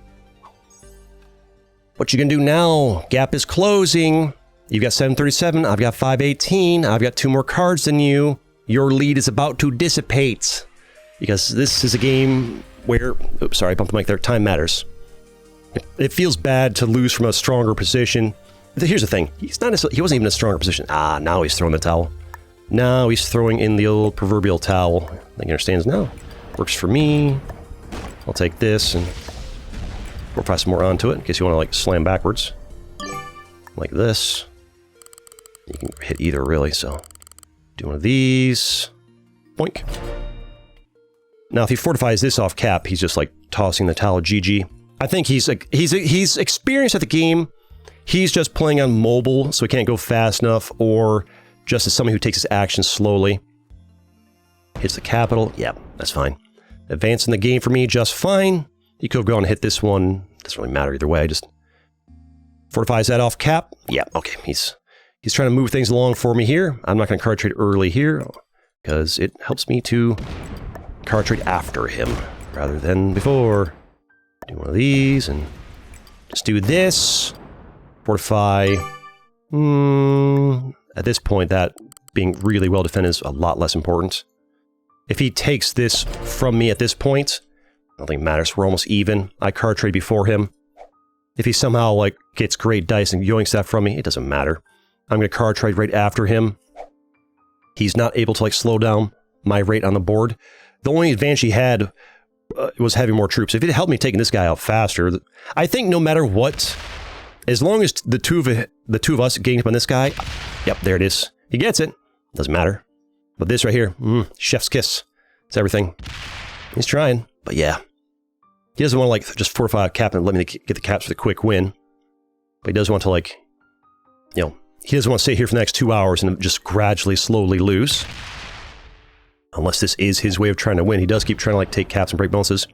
What you gonna do now? Gap is closing. You've got 737. I've got 518. I've got 2 more cards than you. Your lead is about to dissipate. Because this is a game where... Oops, sorry, I bumped the mic there. Time matters. It feels bad to lose from a stronger position. Here's the thing. He wasn't even in a stronger position. Ah, now he's throwing the towel. Now he's throwing in the old proverbial towel. I think he understands now. Works for me. I'll take this and fortify some more onto it in case you want to like slam backwards. Like this. You can hit either really, so do one of these. Boink. Now if he fortifies this off cap, he's just like tossing the towel. GG. I think he's experienced at the game. He's just playing on mobile, so he can't go fast enough, or just as somebody who takes his actions slowly. Hits the capital. Yeah, that's fine. Advancing the game for me, just fine. He could have gone and hit this one. Doesn't really matter either way. Just fortifies that off cap. Yeah, okay. He's trying to move things along for me here. I'm not going to card trade early here because it helps me to card trade after him rather than before. Do one of these and just do this. Fortify. At this point, that being really well defended is a lot less important. If he takes this from me at this point, nothing matters. We're almost even. I card trade before him. If he somehow like gets great dice and yoinks that from me, it doesn't matter. I'm going to card trade right after him. He's not able to like slow down my rate on the board. The only advantage he had was having more troops. If it helped me taking this guy out faster, I think no matter what, as long as the two of us gang up on this guy, yep, there it is. He gets it. Doesn't matter. But this right here, chef's kiss. It's everything. He's trying, but yeah. He doesn't want to like just fortify a cap and let me get the caps for the quick win. But he does want to like, you know, he doesn't want to stay here for the next 2 hours and just gradually, slowly lose. Unless this is his way of trying to win. He does keep trying to like take caps and break bonuses.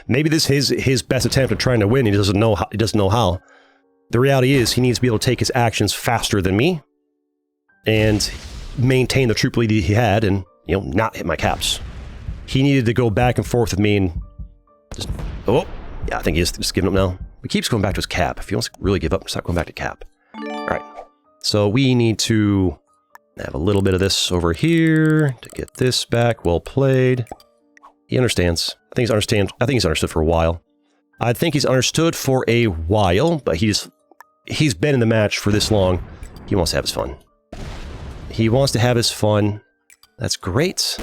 Maybe this is his best attempt at trying to win. He doesn't know how. The reality is he needs to be able to take his actions faster than me and maintain the troop lead he had and, you know, not hit my caps. He needed to go back and forth with me and just, oh, yeah, I think he's just giving up now. He keeps going back to his cap. If he wants to really give up, stop going back to cap. All right. So we need to have a little bit of this over here to get this back. Well played. He understands. I think he's understood for a while. I think he's understood for a while, but he's been in the match for this long. He wants to have his fun. He wants to have his fun. That's great.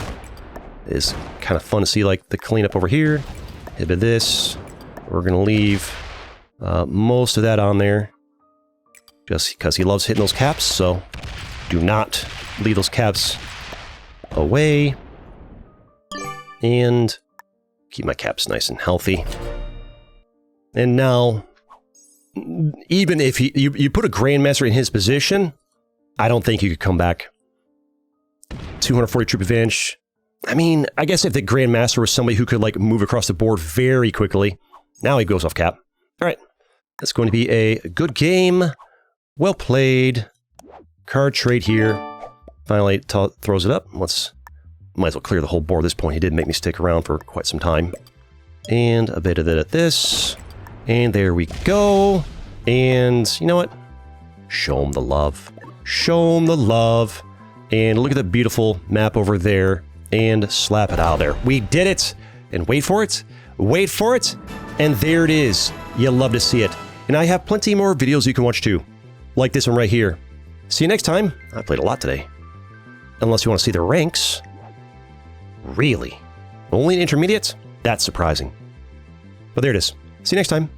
It's kind of fun to see like the cleanup over here. A bit of this. We're going to leave most of that on there just because he loves hitting those caps, so do not leave those caps away. And keep my caps nice and healthy. And now, even if you put a Grandmaster in his position, I don't think you could come back. 240 troop advantage. I mean, I guess if the Grandmaster was somebody who could, like, move across the board very quickly, now he goes off cap. All right. That's going to be a good game. Well played. Card trade here. Finally throws it up. Might as well clear the whole board at this point. He did make me stick around for quite some time. And a bit of it at this. And there we go. And you know what? Show him the love. Show him the love. And look at the beautiful map over there. And slap it out of there. We did it! And wait for it. Wait for it. And there it is. You'll love to see it. And I have plenty more videos you can watch too. Like this one right here. See you next time. I played a lot today. Unless you want to see the ranks. Really? Only an intermediate? That's surprising. But there it is. See you next time.